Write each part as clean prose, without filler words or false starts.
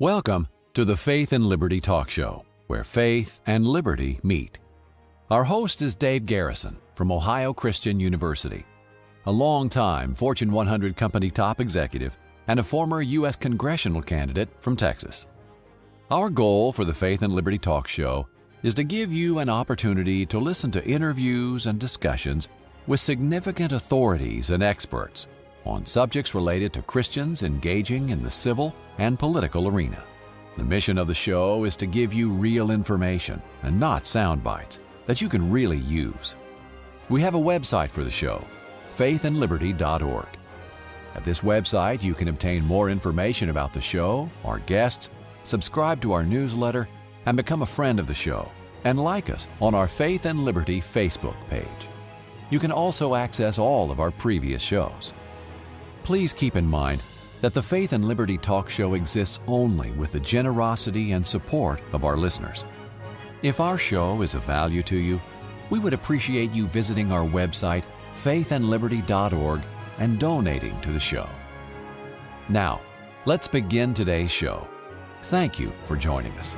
Welcome to the Faith and Liberty Talk Show, where faith and liberty meet. Our host is Dave Garrison from Ohio Christian University, a longtime Fortune 100 company top executive and a former U.S. congressional candidate from Texas. Our goal for the Faith and Liberty Talk Show is to give you an opportunity to listen to interviews and discussions with significant authorities and experts on subjects related to Christians engaging in the civil and political arena. The mission of the show is to give you real information and not sound bites that you can really use. We have a website for the show, faithandliberty.org. At this website, you can obtain more information about the show, our guests, subscribe to our newsletter, and become a friend of the show, and like us on our Faith and Liberty Facebook page. You can also access all of our previous shows. Please keep in mind that the Faith and Liberty Talk Show exists only with the generosity and support of our listeners. If our show is of value to you, we would appreciate you visiting our website, faithandliberty.org, and donating to the show. Now, let's begin today's show. Thank you for joining us.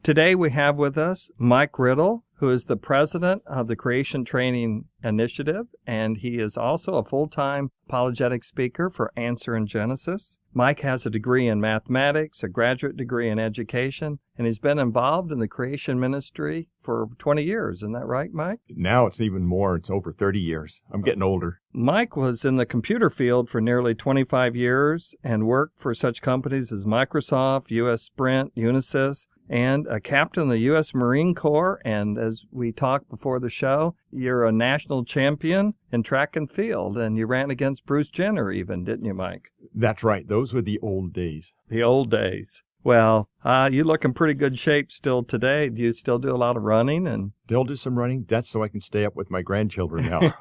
Today we have with us Mike Riddle, who is the president of the Creation Training Initiative, and he is also a full-time apologetic speaker for Answer in Genesis. Mike has a degree in mathematics, a graduate degree in education, and he's been involved in the creation ministry for 20 years. Isn't that right, Mike? Now it's even more. It's over 30 years. I'm getting older. Mike was in the computer field for nearly 25 years and worked for such companies as Microsoft, U.S. Sprint, Unisys, and a captain of the U.S. Marine Corps. And as we talked before the show, you're a national champion in track and field, and you ran against Bruce Jenner even, didn't you, Mike? That's right. Those were the old days. The old days. Well, you look in pretty good shape still today. Do you still do a lot of running? And still do some running. That's so I can stay up with my grandchildren now.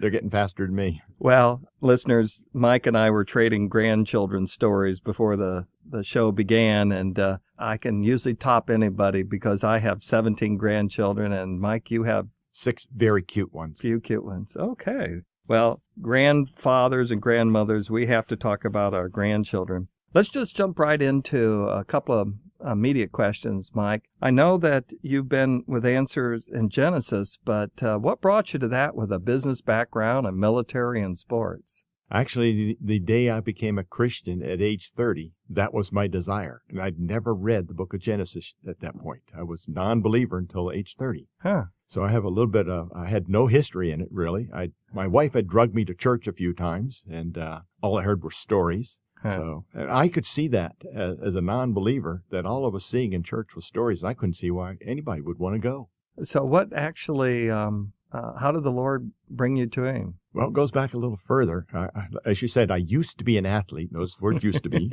They're getting faster than me. Well, listeners, Mike and I were trading grandchildren stories before the show began, and I can usually top anybody because I have 17 grandchildren, and Mike, you have 6 very cute ones. Few cute ones. Okay. Well, grandfathers and grandmothers, we have to talk about our grandchildren. Let's just jump right into a couple of immediate questions, Mike. I know that you've been with Answers in Genesis, but what brought you to that with a business background and military and sports? Actually, the day I became a Christian at age 30, that was my desire. And I'd never read the book of Genesis at that point. I was a non-believer until age 30. So I have a little bit of, I had no history in it, really. My wife had drugged me to church a few times, and all I heard were stories. So I could see that as a non-believer, that all I was seeing in church was stories. I couldn't see why anybody would want to go. So what actually, how did the Lord bring you to Him? Well, it goes back a little further. As you said, I used to be an athlete. Those words used to be.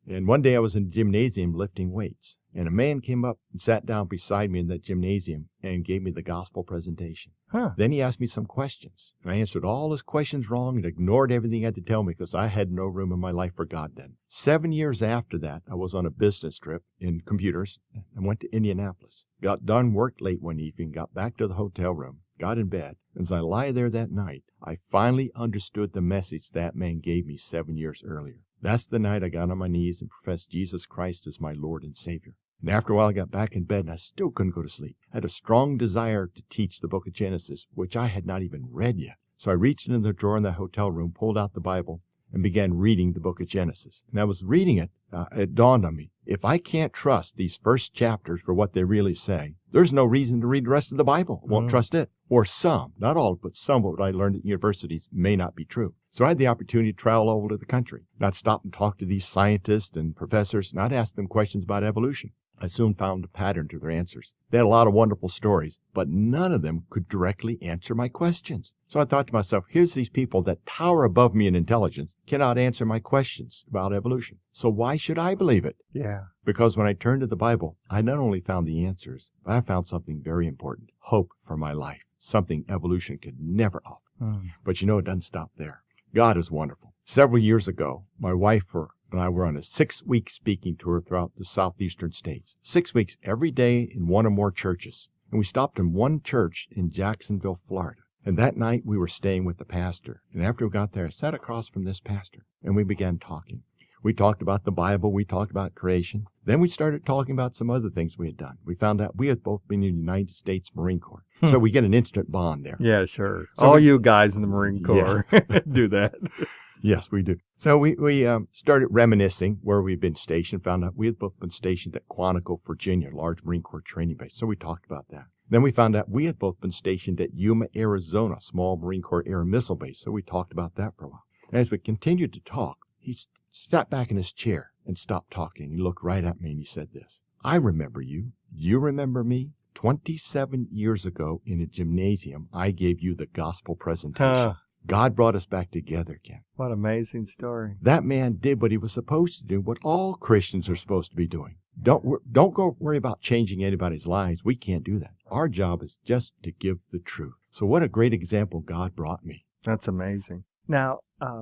And one day I was in the gymnasium lifting weights, and a man came up and sat down beside me in that gymnasium and gave me the gospel presentation. Then he asked me some questions, and I answered all his questions wrong and ignored everything he had to tell me because I had no room in my life for God then. 7 years after that, I was on a business trip in computers and went to Indianapolis. Got done, worked late one evening, got back to the hotel room, got in bed. As I lie there that night, I finally understood the message that man gave me 7 years earlier. That's the night I got on my knees and professed Jesus Christ as my Lord and Savior. And after a while, I got back in bed, and I still couldn't go to sleep. I had a strong desire to teach the book of Genesis, which I had not even read yet. So I reached into the drawer in the hotel room, pulled out the Bible, and began reading the book of Genesis. And I was reading it, it dawned on me, if I can't trust these first chapters for what they really say, there's no reason to read the rest of the Bible. I won't trust it. Or some, not all, but some of what I learned at universities may not be true. So I had the opportunity to travel all over the country, not stop and talk to these scientists and professors, not ask them questions about evolution. I soon found a pattern to their answers. They had a lot of wonderful stories, but none of them could directly answer my questions. So I thought to myself, here's these people that tower above me in intelligence, cannot answer my questions about evolution. So why should I believe it? Yeah. Because when I turned to the Bible, I not only found the answers, but I found something very important, hope for my life, something evolution could never offer. But you know, it doesn't stop there. God is wonderful. Several years ago, my wife and I were on a 6-week speaking tour throughout the southeastern states. 6 weeks every day in one or more churches. And we stopped in one church in Jacksonville, Florida. And that night we were staying with the pastor. And after we got there, I sat across from this pastor and we began talking. We talked about the Bible. We talked about creation. Then we started talking about some other things we had done. We found out we had both been in the United States Marine Corps. So we get an instant bond there. Yeah, sure. So all you guys in the Marine Corps do that. Yes, we do. So we started reminiscing where we'd been stationed, found out we had both been stationed at Quantico, Virginia, a large Marine Corps training base. So we talked about that. Then we found out we had both been stationed at Yuma, Arizona, a small Marine Corps air missile base. So we talked about that for a while. And as we continued to talk, he sat back in his chair and stopped talking. He looked right at me and he said this: "I remember you. You remember me? 27 years ago in a gymnasium, I gave you the gospel presentation. God brought us back together again." What an amazing story. That man did what he was supposed to do, what all Christians are supposed to be doing. Don't go worry about changing anybody's lives. We can't do that. Our job is just to give the truth. So what a great example God brought me. That's amazing. Now,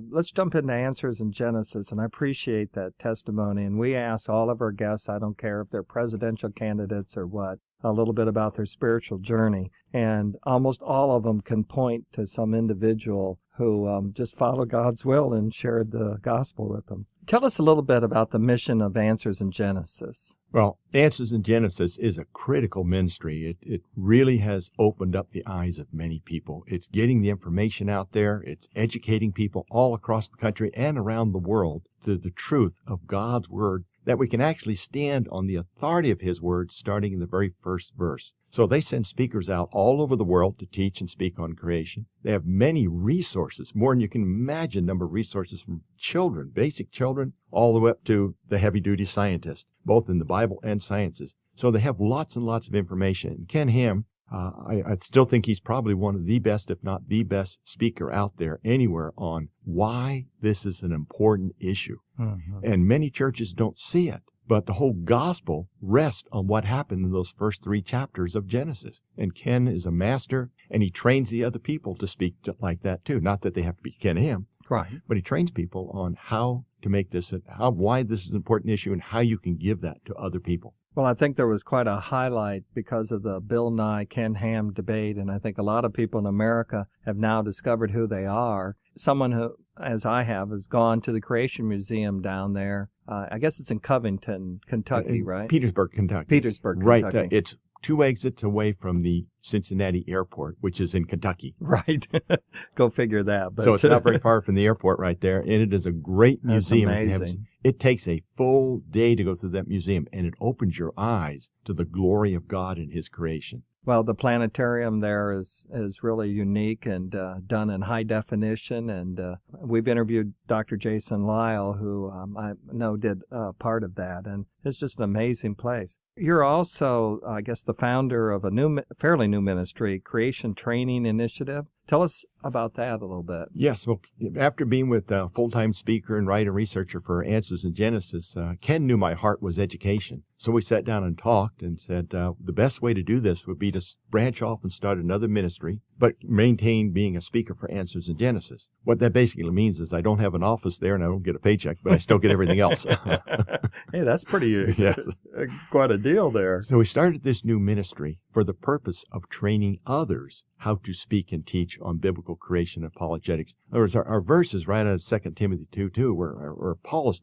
let's jump into Answers in Genesis, and I appreciate that testimony. And we ask all of our guests, I don't care if they're presidential candidates or what, a little bit about their spiritual journey. And almost all of them can point to some individual who just followed God's will and shared the gospel with them. Tell us a little bit about the mission of Answers in Genesis. Well, Answers in Genesis is a critical ministry. It really has opened up the eyes of many people. It's getting the information out there. It's educating people all across the country and around the world to the truth of God's Word, that we can actually stand on the authority of His Word starting in the very first verse. So they send speakers out all over the world to teach and speak on creation. They have many resources, more than you can imagine, number of resources from children, basic children, all the way up to the heavy-duty scientists, both in the Bible and sciences. So they have lots and lots of information. And Ken Ham, I still think he's probably one of the best, if not the best speaker out there anywhere on why this is an important issue. Mm-hmm. And many churches don't see it. But the whole gospel rests on what happened in those first 3 chapters of Genesis. And Ken is a master, and he trains the other people to speak like that too. Not that they have to be Ken Ham, right? But he trains people on how to make this, why this is an important issue, and how you can give that to other people. Well, I think there was quite a highlight because of the Bill Nye, Ken Ham debate, and I think a lot of people in America have now discovered who they are. Someone who, as I have, has gone to the Creation Museum down there. I guess it's in Covington, Kentucky, right? Petersburg, Kentucky. Petersburg, Kentucky. Right. It's 2 exits away from the Cincinnati airport, which is in Kentucky. Right. Go figure that. But so it's not very far from the airport right there, and it is a great museum. That's amazing. It takes a full day to go through that museum, and it opens your eyes to the glory of God and His creation. Well, the planetarium there is really unique and done in high definition. And we've interviewed Dr. Jason Lyle, who I know did part of that. And it's just an amazing place. You're also, I guess, the founder of a fairly new ministry, Creation Training Initiative. Tell us about that a little bit. Yes. Well, after being with a full-time speaker and writer and researcher for Answers in Genesis, Ken knew my heart was education. So we sat down and talked and said the best way to do this would be to branch off and start another ministry, but maintain being a speaker for Answers in Genesis. What that basically means is I don't have an office there and I don't get a paycheck, but I still get everything else. Hey, that's pretty yes. Quite a deal there. So we started this new ministry for the purpose of training others how to speak and teach on biblical creation apologetics. In other words, our verse is right out of 2 Timothy 2:2, where Paul is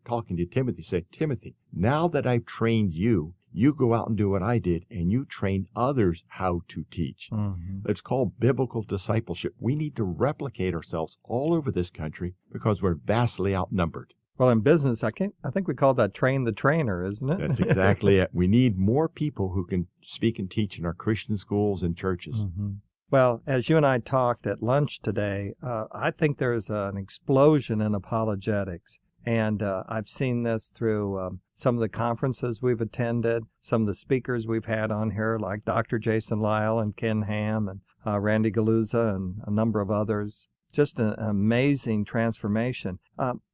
talking to Timothy, say, Timothy, now that I've trained you, you go out and do what I did, and you train others how to teach. Mm-hmm. It's called biblical discipleship. We need to replicate ourselves all over this country because we're vastly outnumbered. Well, in business, I think we call that train the trainer, isn't it? That's exactly it. We need more people who can speak and teach in our Christian schools and churches. Mm-hmm. Well, as you and I talked at lunch today, I think there's an explosion in apologetics. And I've seen this through some of the conferences we've attended, some of the speakers we've had on here, like Dr. Jason Lyle and Ken Ham and Randy Galuza and a number of others. Just an amazing transformation.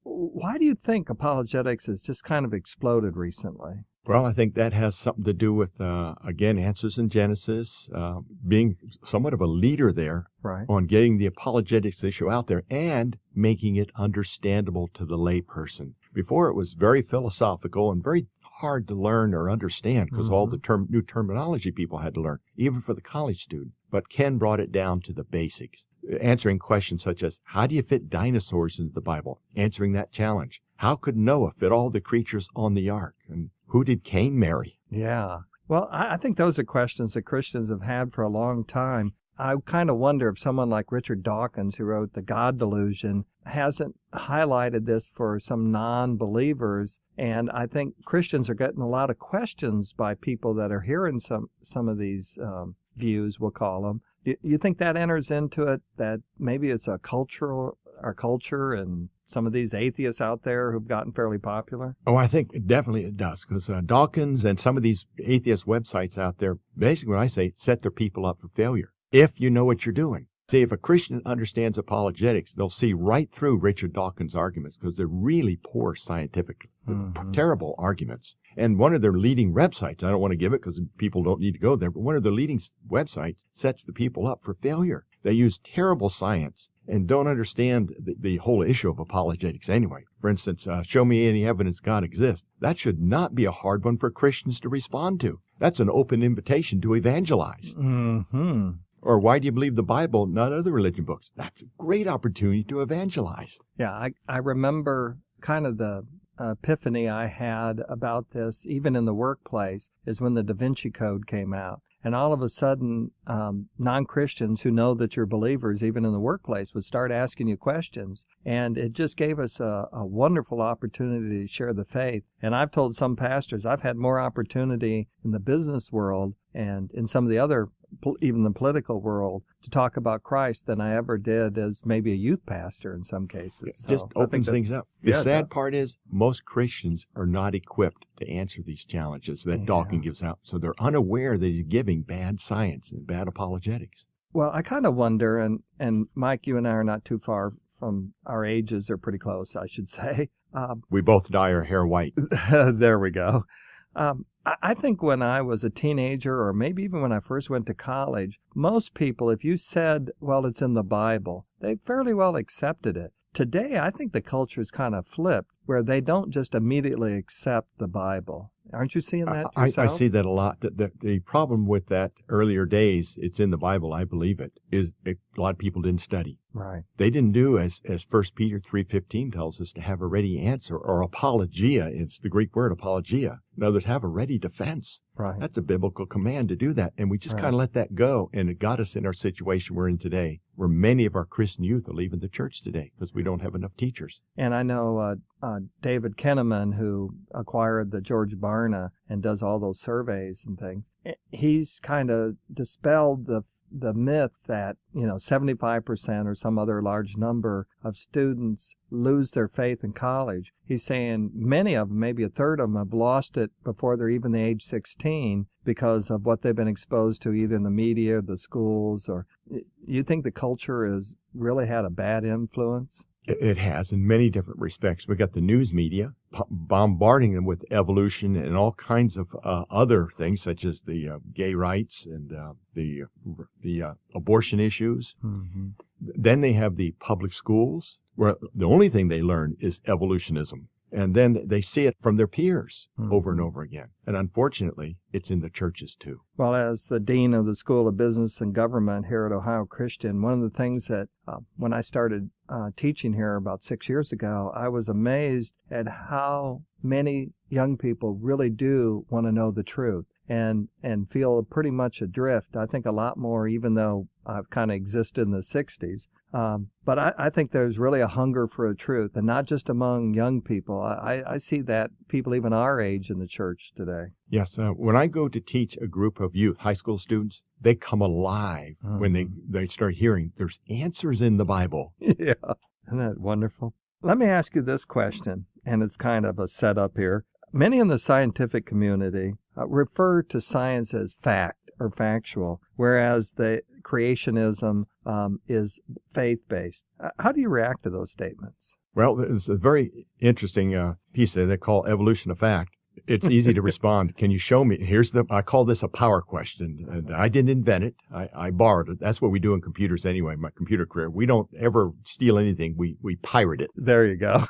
Why do you think apologetics has just kind of exploded recently? Well, I think that has something to do with, again, Answers in Genesis, being somewhat of a leader there on getting the apologetics issue out there and making it understandable to the layperson. Before, it was very philosophical and very hard to learn or understand because all the new terminology people had to learn, even for the college student. but Ken brought it down to the basics, answering questions such as, how do you fit dinosaurs into the Bible? Answering that challenge. How could Noah fit all the creatures on the ark? And who did Cain marry? Yeah. Well, I think those are questions that Christians have had for a long time. I kind of wonder if someone like Richard Dawkins, who wrote The God Delusion, hasn't highlighted this for some non-believers. And I think Christians are getting a lot of questions by people that are hearing some of these views, we'll call them. You think that enters into it, that maybe it's our culture and some of these atheists out there who've gotten fairly popular? Oh, I think definitely it does, because Dawkins and some of these atheist websites out there, basically what I say, set their people up for failure. If you know what you're doing. See, if a Christian understands apologetics, they'll see right through Richard Dawkins' arguments, because they're really poor scientific, terrible arguments. And one of their leading websites, I don't want to give it because people don't need to go there, but one of their leading websites sets the people up for failure. They use terrible science and don't understand the whole issue of apologetics anyway. For instance, show me any evidence God exists. That should not be a hard one for Christians to respond to. That's an open invitation to evangelize. Mm-hmm. Or why do you believe the Bible, not other religion books? That's a great opportunity to evangelize. Yeah, I remember kind of the epiphany I had about this, even in the workplace, is when the Da Vinci Code came out. And all of a sudden, non-Christians who know that you're believers, even in the workplace, would start asking you questions. And it just gave us a wonderful opportunity to share the faith. And I've told some pastors, I've had more opportunity in the business world and in some of the other, even the political world, to talk about Christ than I ever did as maybe a youth pastor in some cases. So just opens things up. The sad part is most Christians are not equipped to answer these challenges that Dawkins gives out. So they're unaware that he's giving bad science and bad apologetics. Well, I kind of wonder, and Mike, you and I are not too far from, our ages are pretty close, I should say. We both dye our hair white. There we go. I think when I was a teenager, or maybe even when I first went to college, most people, if you said, well, it's in the Bible, they fairly well accepted it. Today, I think the culture is kind of flipped, where they don't just immediately accept the Bible. Aren't you seeing that yourself? I see that a lot. The problem with that earlier days, it's in the Bible, I believe it, is a lot of people didn't study. Right. They didn't do, as 1 Peter 3:15 tells us, to have a ready answer, or apologia. It's the Greek word apologia. In other words, have a ready defense. Right. That's a biblical command to do that. And we just kind of let that go, and it got us in our situation we're in today, where many of our Christian youth are leaving the church today because we don't have enough teachers. And I know David Kenneman, who acquired the George Barna and does all those surveys and things, he's kind of dispelled the myth that, 75% or some other large number of students lose their faith in college. He's saying many of them, maybe a third of them, have lost it before they're even the age 16 because of what they've been exposed to either in the media, the schools, or you think the culture has really had a bad influence? It has in many different respects. We got the news media bombarding them with evolution and all kinds of other things, such as the gay rights and the abortion issues. Mm-hmm. Then they have the public schools, where the only thing they learn is evolutionism. And then they see it from their peers over and over again. And unfortunately, it's in the churches too. Well, as the dean of the School of Business and Government here at Ohio Christian, one of the things that when I started teaching here about 6 years ago, I was amazed at how many young people really do want to know the truth and feel pretty much adrift. I think a lot more, even though I've kind of existed in the 60s. But I think there's really a hunger for the truth, and not just among young people. I see that people even our age in the church today. Yes. When I go to teach a group of youth, high school students, they come alive when they start hearing there's answers in the Bible. Yeah. Isn't that wonderful? Let me ask you this question, and it's kind of a setup here. Many in the scientific community refer to science as fact or factual, whereas the creationism is faith-based. How do you react to those statements? Well, there's a very interesting piece there they call evolution of fact. It's easy to respond. Can you show me? I call this a power question. And I didn't invent it. I borrowed it. That's what we do in computers anyway, my computer career. We don't ever steal anything. We pirate it. There you go.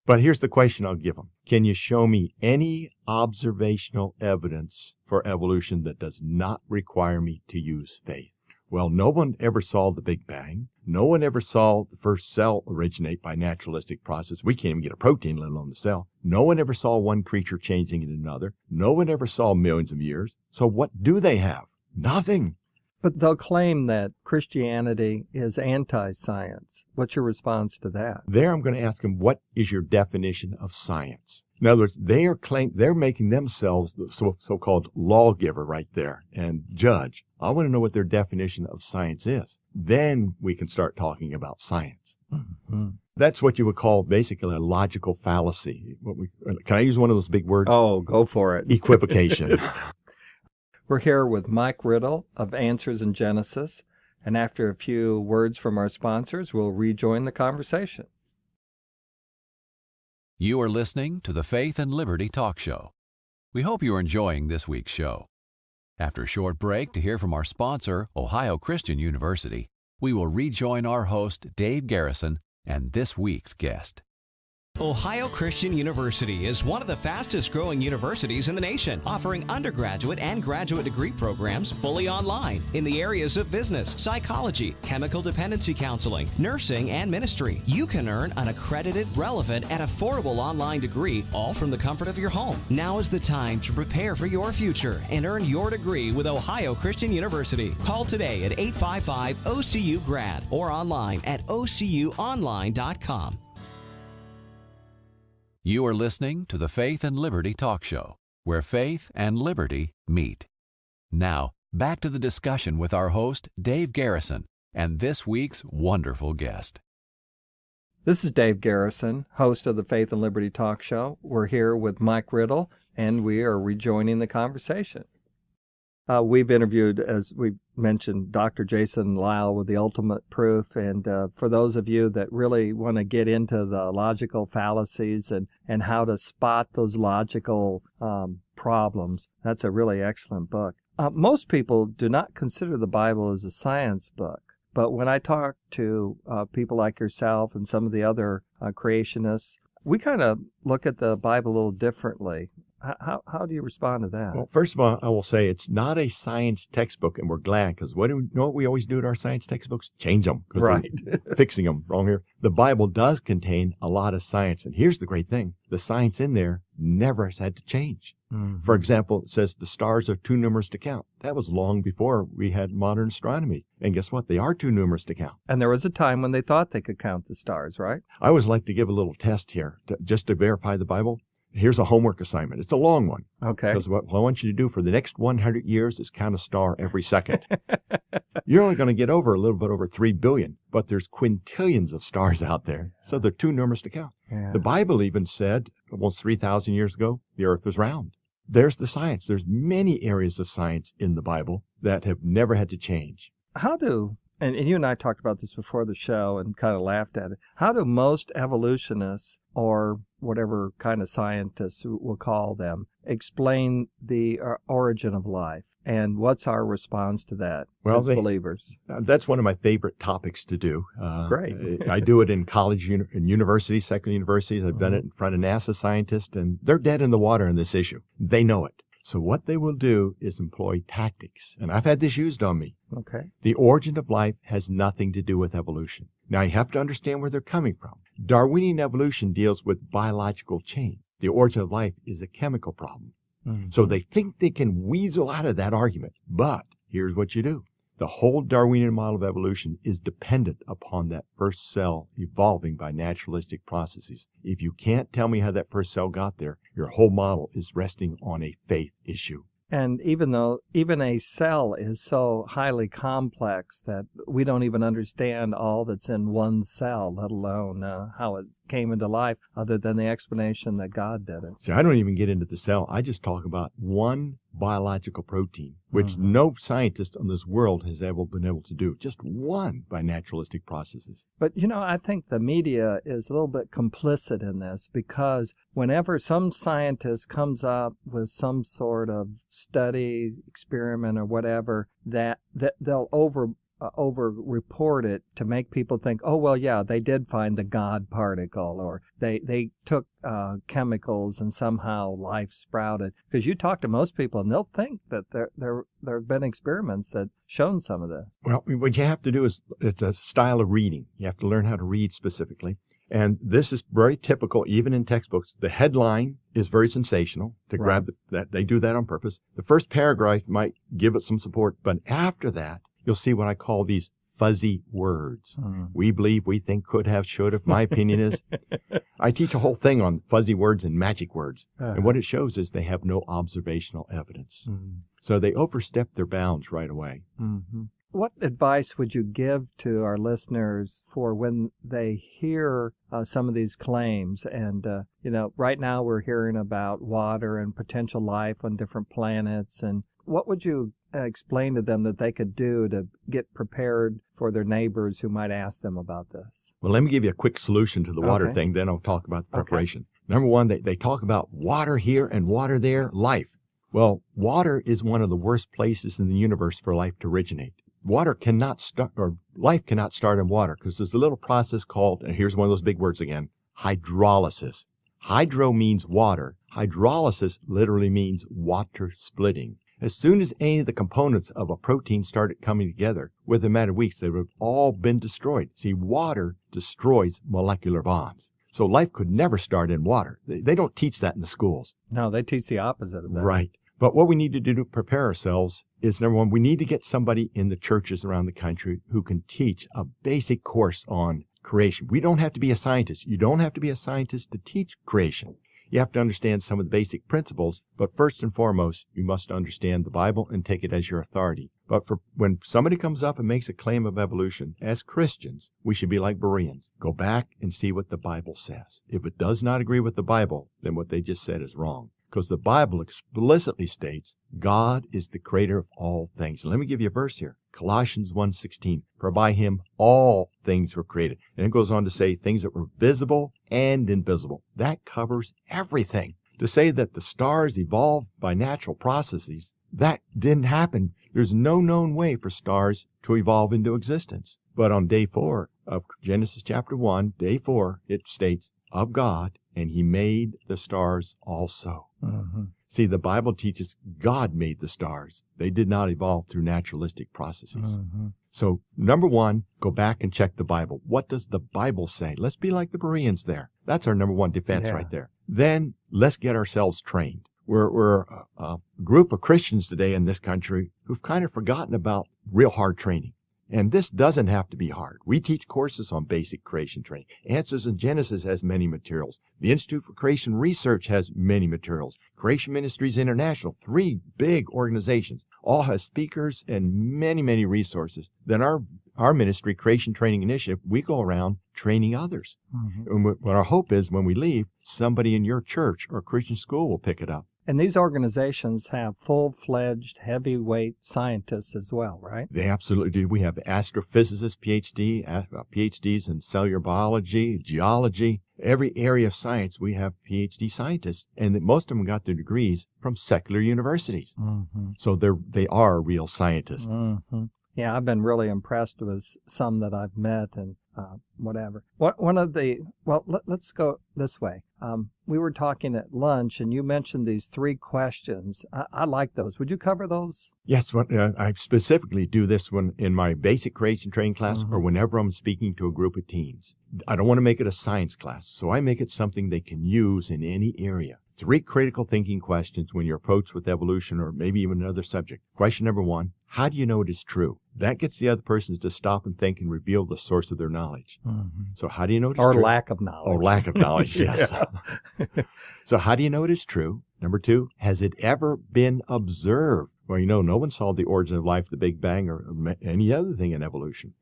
But here's the question I'll give them. Can you show me any observational evidence for evolution that does not require me to use faith? Well, no one ever saw the Big Bang. No one ever saw the first cell originate by naturalistic process. We can't even get a protein, let alone the cell. No one ever saw one creature changing into another. No one ever saw millions of years. So what do they have? Nothing. But they'll claim that Christianity is anti-science. What's your response to that? There I'm going to ask them, what is your definition of science? In other words, they're making themselves the so-called lawgiver right there and judge. I want to know what their definition of science is. Then we can start talking about science. Mm-hmm. That's what you would call basically a logical fallacy. Can I use one of those big words? Oh, go for it. Equivocation. We're here with Mike Riddle of Answers in Genesis, and after a few words from our sponsors, we'll rejoin the conversation. You are listening to the Faith and Liberty Talk Show. We hope you are enjoying this week's show. After a short break to hear from our sponsor, Ohio Christian University, we will rejoin our host, Dave Garrison, and this week's guest. Ohio Christian University is one of the fastest growing universities in the nation, offering undergraduate and graduate degree programs fully online in the areas of business, psychology, chemical dependency counseling, nursing, and ministry. You can earn an accredited, relevant, and affordable online degree, all from the comfort of your home. Now is the time to prepare for your future and earn your degree with Ohio Christian University. Call today at 855-OCU-GRAD or online at ocuonline.com. You are listening to the Faith and Liberty Talk Show, where faith and liberty meet. Now, back to the discussion with our host, Dave Garrison, and this week's wonderful guest. This is Dave Garrison, host of the Faith and Liberty Talk Show. We're here with Mike Riddle, and we are rejoining the conversation. We've interviewed, as we mentioned, Dr. Jason Lyle with The Ultimate Proof. And for those of you that really want to get into the logical fallacies and how to spot those logical problems, that's a really excellent book. Most people do not consider the Bible as a science book. But when I talk to people like yourself and some of the other creationists, we kind of look at the Bible a little differently. How do you respond to that? Well, first of all, I will say it's not a science textbook, and we're glad, because what we always do to our science textbooks? Change them. Right. Fixing them. Wrong here. The Bible does contain a lot of science, and here's the great thing. The science in there never has had to change. Mm-hmm. For example, it says the stars are too numerous to count. That was long before we had modern astronomy. And guess what? They are too numerous to count. And there was a time when they thought they could count the stars, right? I always like to give a little test here, just to verify the Bible. Here's a homework assignment. It's a long one. Okay. Because what I want you to do for the next 100 years is count a star every second. You're only going to get over a little bit over 3 billion, but there's quintillions of stars out there, so they're too numerous to count. Yeah. The Bible even said, almost 3,000 years ago, the earth was round. There's the science. There's many areas of science in the Bible that have never had to change. And you and I talked about this before the show and kind of laughed at it. How do most evolutionists, or whatever kind of scientists we'll call them, explain the origin of life? And what's our response to that as believers? That's one of my favorite topics to do. Great. I do it in college and universities, secular universities. I've done it in front of NASA scientists, and they're dead in the water on this issue. They know it. So what they will do is employ tactics. And I've had this used on me. Okay. The origin of life has nothing to do with evolution. Now, you have to understand where they're coming from. Darwinian evolution deals with biological change. The origin of life is a chemical problem. Mm-hmm. So they think they can weasel out of that argument. But here's what you do. The whole Darwinian model of evolution is dependent upon that first cell evolving by naturalistic processes. If you can't tell me how that first cell got there, your whole model is resting on a faith issue. And even a cell is so highly complex that we don't even understand all that's in one cell, let alone how it came into life, other than the explanation that God did it. See, I don't even get into the cell. I just talk about one biological protein, which no scientist in this world has ever been able to do. Just one by naturalistic processes. But, I think the media is a little bit complicit in this, because whenever some scientist comes up with some sort of study, experiment, or whatever, that they'll over-report it to make people think, oh, well, yeah, they did find the God particle, or they took chemicals and somehow life sprouted. Because you talk to most people and they'll think that there have been experiments that shown some of this. Well, what you have to do is, it's a style of reading. You have to learn how to read specifically. And this is very typical, even in textbooks. The headline is very sensational to grab that. They do that on purpose. The first paragraph might give it some support, but after that, you'll see what I call these fuzzy words. We believe, we think, could have, should have. My opinion is. I teach a whole thing on fuzzy words and magic words. And what it shows is they have no observational evidence. So they overstep their bounds right away. What advice would you give to our listeners for when they hear some of these claims? And, right now we're hearing about water and potential life on different planets. And what would you explain to them that they could do to get prepared for their neighbors who might ask them about this? Well, let me give you a quick solution to the water thing, then I'll talk about the preparation. Number one, they talk about water here and water there, life. Well, water is one of the worst places in the universe for life to originate. Water cannot start, or life cannot start in water, because there's a little process called, and here's one of those big words again, hydrolysis. Hydro means water. Hydrolysis literally means water splitting. As soon as any of the components of a protein started coming together, within a matter of weeks, they would have all been destroyed. See, water destroys molecular bonds. So life could never start in water. They don't teach that in the schools. No, they teach the opposite of that. Right. But what we need to do to prepare ourselves is, number one, we need to get somebody in the churches around the country who can teach a basic course on creation. We don't have to be a scientist. You don't have to be a scientist to teach creation. You have to understand some of the basic principles, but first and foremost, you must understand the Bible and take it as your authority. But when somebody comes up and makes a claim of evolution, as Christians, we should be like Bereans. Go back and see what the Bible says. If it does not agree with the Bible, then what they just said is wrong. Because the Bible explicitly states God is the creator of all things. Let me give you a verse here. Colossians 1:16, for by him all things were created. And it goes on to say things that were visible and invisible. That covers everything. To say that the stars evolved by natural processes, that didn't happen. There's no known way for stars to evolve into existence. But on day 4 of Genesis chapter 1, day 4, it states, of God, and he made the stars also. See, the Bible teaches God made the stars. They did not evolve through naturalistic processes. So, number one, go back and check the Bible. What does the Bible say? Let's be like the Bereans there. That's our number one defense right there. Then, let's get ourselves trained. We're a group of Christians today in this country who've kind of forgotten about real hard training. And this doesn't have to be hard. We teach courses on basic creation training. Answers in Genesis has many materials. The Institute for Creation Research has many materials. Creation Ministries International, 3 big organizations, all have speakers and many, many resources. Then our ministry, Creation Training Initiative, we go around training others. And what our hope is when we leave, somebody in your church or Christian school will pick it up. And these organizations have full-fledged, heavyweight scientists as well, right? They absolutely do. We have astrophysicists, PhDs in cellular biology, geology, every area of science. We have PhD scientists, and most of them got their degrees from secular universities. So they are real scientists. Yeah, I've been really impressed with some that I've met and whatever. Let's go this way. We were talking at lunch, and you mentioned these 3 questions. I like those. Would you cover those? Yes, I specifically do this one in my basic creation training class or whenever I'm speaking to a group of teens. I don't want to make it a science class, so I make it something they can use in any area. 3 critical thinking questions when you're approached with evolution or maybe even another subject. Question number 1, how do you know it is true? That gets the other person to stop and think and reveal the source of their knowledge. So how do you know it is true? Or lack of knowledge. Or lack of knowledge, yes. So how do you know it is true? Number 2, has it ever been observed? Well, no one saw the origin of life, the Big Bang, or any other thing in evolution.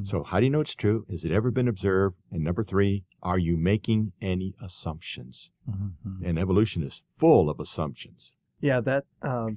So how do you know it's true? Has it ever been observed? And number 3, are you making any assumptions? And evolution is full of assumptions. Yeah, that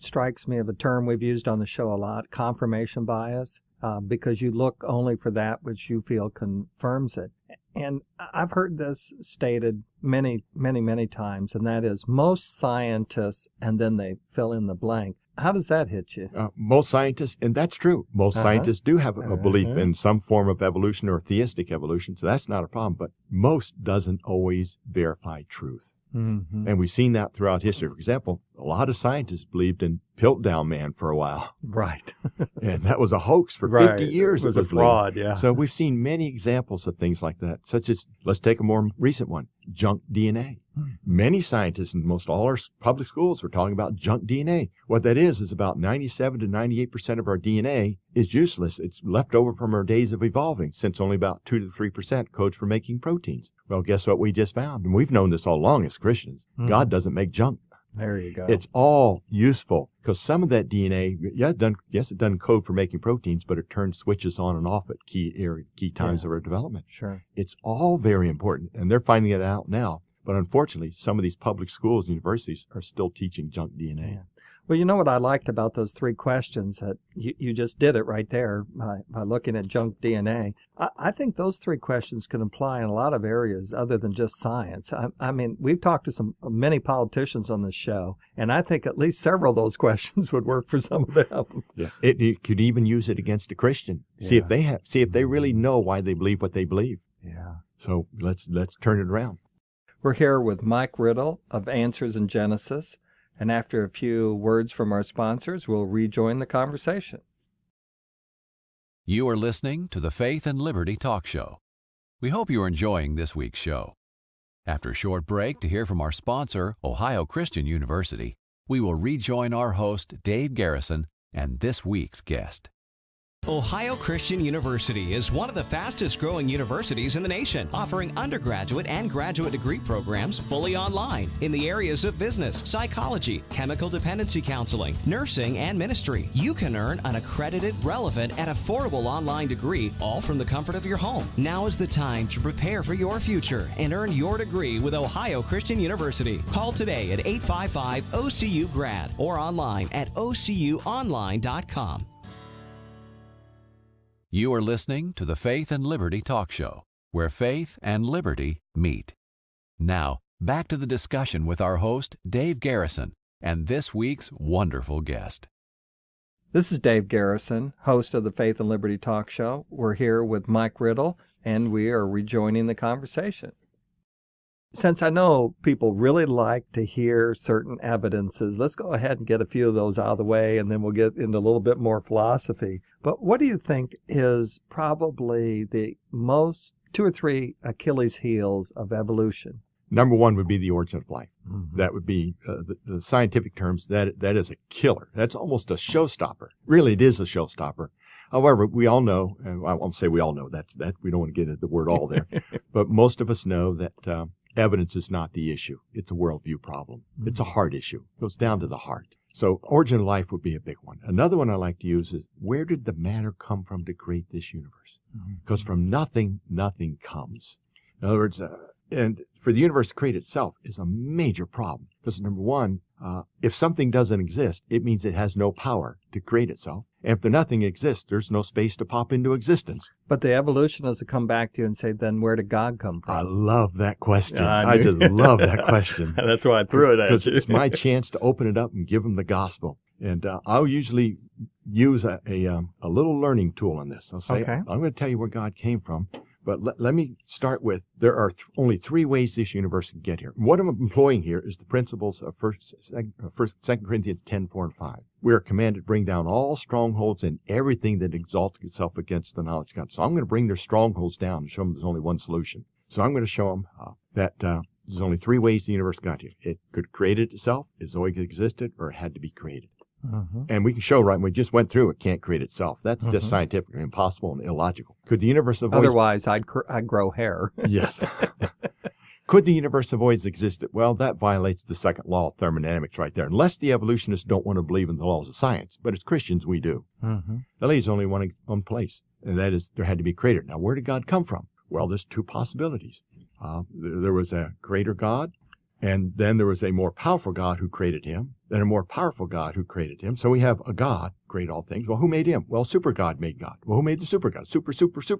strikes me of a term we've used on the show a lot, confirmation bias, because you look only for that which you feel confirms it. And I've heard this stated many, many, many times, and that is most scientists, and then they fill in the blank, How does that hit you? Most scientists, and that's true, most scientists do have a belief in some form of evolution or theistic evolution, so that's not a problem, but most doesn't always verify truth. Mm-hmm. And we've seen that throughout history. For example, a lot of scientists believed in Piltdown Man for a while. Right. And that was a hoax for Right. 50 years. It was a fraud, yeah. So we've seen many examples of things like that, such as, let's take a more recent one, junk DNA. Many scientists in most all our public schools were talking about junk DNA. What that is about 97 to 98% of our DNA is useless. It's left over from our days of evolving, since only about 2 to 3% codes for making proteins. Well, guess what we just found? And we've known this all along as Christians. God doesn't make junk. There you go. It's all useful, because some of that DNA, it doesn't code for making proteins, but it turns switches on and off at key times of our development. Sure. It's all very important, and they're finding it out now. But unfortunately, some of these public schools and universities are still teaching junk DNA. Yeah. Well, you know what I liked about those 3 questions, that you just did it right there by looking at junk DNA. I think those 3 questions can apply in a lot of areas other than just science. I mean, we've talked to many politicians on this show, and I think at least several of those questions would work for some of them. Yeah. It could even use it against a Christian. See if they really know why they believe what they believe. Yeah. So let's turn it around. We're here with Mike Riddle of Answers in Genesis. And after a few words from our sponsors, we'll rejoin the conversation. You are listening to the Faith and Liberty Talk Show. We hope you are enjoying this week's show. After a short break to hear from our sponsor, Ohio Christian University, we will rejoin our host, Dave Garrison, and this week's guest. Ohio Christian University is one of the fastest growing universities in the nation, offering undergraduate and graduate degree programs fully online in the areas of business, psychology, chemical dependency counseling, nursing, and ministry. You can earn an accredited, relevant, and affordable online degree, all from the comfort of your home. Now is the time to prepare for your future and earn your degree with Ohio Christian University. Call today at 855-OCU-GRAD or online at ocuonline.com. You are listening to the Faith and Liberty Talk Show, where faith and liberty meet. Now, back to the discussion with our host, Dave Garrison, and this week's wonderful guest. This is Dave Garrison, host of the Faith and Liberty Talk Show. We're here with Mike Riddle, and we are rejoining the conversation. Since I know people really like to hear certain evidences, let's go ahead and get a few of those out of the way, and then we'll get into a little bit more philosophy. But what do you think is probably the most 2 or 3 Achilles heels of evolution? Number 1 would be the origin of life. Mm-hmm. That would be the scientific terms. That is a killer. That's almost a showstopper. Really, it is a showstopper. However, we all know, and I won't say we all know, that we don't want to get into the word all there, but most of us know that evidence is not the issue. It's a worldview problem. Mm-hmm. It's a heart issue. It goes down to the heart. So origin of life would be a big one. Another one I like to use is, where did the matter come from to create this universe? Because from nothing, nothing comes. In other words, and for the universe to create itself is a major problem. Because number 1, if something doesn't exist, it means it has no power to create itself. And if nothing exists, there's no space to pop into existence. But the evolutionists will come back to you and say, then where did God come from? I love that question. I just love that question. That's why I threw it at you. It's my chance to open it up and give them the gospel. And I'll usually use a little learning tool on this. I'll say, I'm going to tell you where God came from. But let me start with, there are only 3 ways this universe can get here. What I'm employing here is the principles of 2 Corinthians 10, 4, and 5. We are commanded to bring down all strongholds and everything that exalts itself against the knowledge of God. So I'm going to bring their strongholds down and show them there's only one solution. So I'm going to show them that there's only 3 ways the universe got here. It could create it itself, it's always existed, or it had to be created. And we can show, right, we just went through, it can't create itself. That's just scientifically impossible and illogical. Could the universe have Otherwise, I'd grow hair. Yes. Could the universe have always existed? Well, that violates the second law of thermodynamics right there, unless the evolutionists don't want to believe in the laws of science. But as Christians, we do. That leaves only one place, and that is there had to be a creator. Now, where did God come from? Well, there's 2 possibilities. There was a greater God, and then there was a more powerful God who created him, then a more powerful God who created him. So we have a God create all things. Well, who made him? Well, super God made God. Well, who made the super God? Super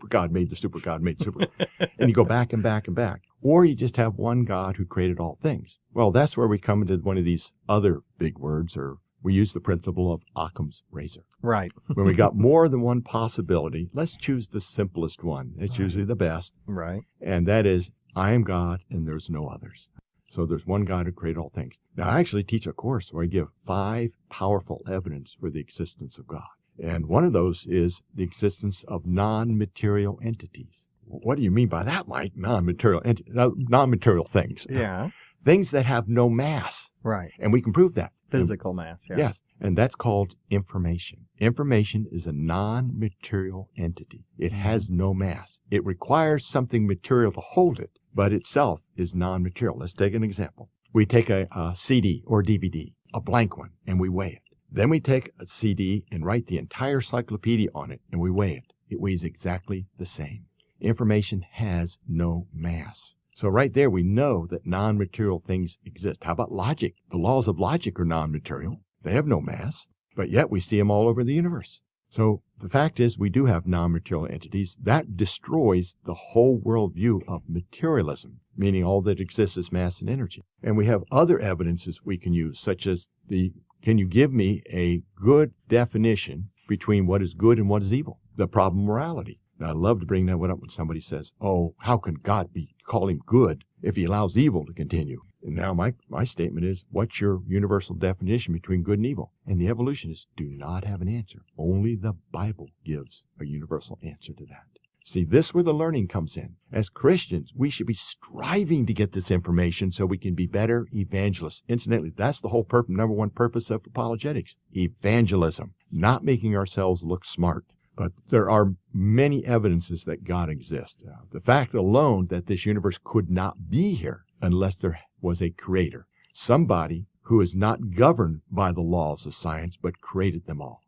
God made the super God made the super God. And you go back and back and back. Or you just have one God who created all things. Well, that's where we come into one of these other big words or We use the principle of Occam's razor. Right. When we got more than one possibility, let's choose the simplest one. It's usually the best. Right. And that is, I am God and there's no others. So there's one God who created all things. Now, I actually teach a course where I give 5 powerful evidence for the existence of God. And one of those is the existence of non-material entities. What do you mean by that, Mike? Non-material things. Yeah. Things that have no mass. Right. And we can prove that. Physical mass. Yeah. Yes. And that's called information. Information is a non-material entity. It has no mass. It requires something material to hold it, but itself is non-material. Let's take an example. We take a CD or DVD, a blank one, and we weigh it. Then we take a CD and write the entire encyclopedia on it, and we weigh it. It weighs exactly the same. Information has no mass. So right there, we know that non-material things exist. How about logic? The laws of logic are non-material. They have no mass, but yet we see them all over the universe. So the fact is we do have non-material entities. That destroys the whole worldview of materialism, meaning all that exists is mass and energy. And we have other evidences we can use, such as can you give me a good definition between what is good and what is evil? The problem of morality. Now, I love to bring that one up when somebody says, oh, how can God call him good if he allows evil to continue? And now my statement is, what's your universal definition between good and evil? And the evolutionists do not have an answer. Only the Bible gives a universal answer to that. See, this is where the learning comes in. As Christians, we should be striving to get this information so we can be better evangelists. Incidentally, that's the whole number one purpose of apologetics, evangelism, not making ourselves look smart. But there are many evidences that God exists. The fact alone that this universe could not be here unless there was a creator, somebody who is not governed by the laws of science but created them all.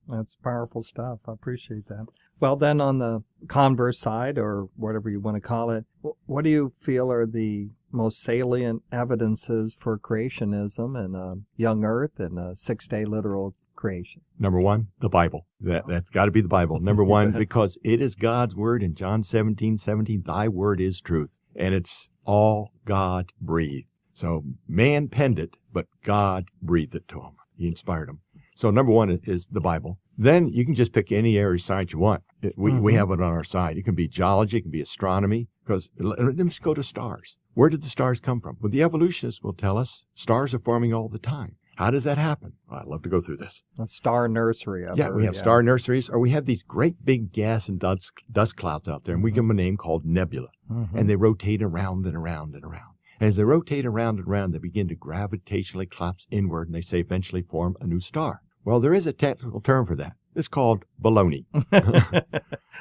That's powerful stuff. I appreciate that. Well, then on the converse side, or whatever you want to call it, what do you feel are the most salient evidences for creationism and a young earth and a 6-day literal creation? Number one, the Bible. That's got to be the Bible. Number one, because it is God's word. In John 17:17, thy word is truth. And it's all God breathed. So man penned it, but God breathed it to him. He inspired him. So number one is the Bible. Then you can just pick any area of science you want. We have it on our side. It can be geology, it can be astronomy, because let's go to stars. Where did the stars come from? Well, the evolutionists will tell us stars are forming all the time. How does that happen? Well, I'd love to go through this. A star nursery. We have star nurseries, or we have these great big gas and dust clouds out there, and we give them a name called nebula. And they rotate around and around and around. And as they rotate around and around, they begin to gravitationally collapse inward, and they say eventually form a new star. Well, there is a technical term for that. It's called baloney.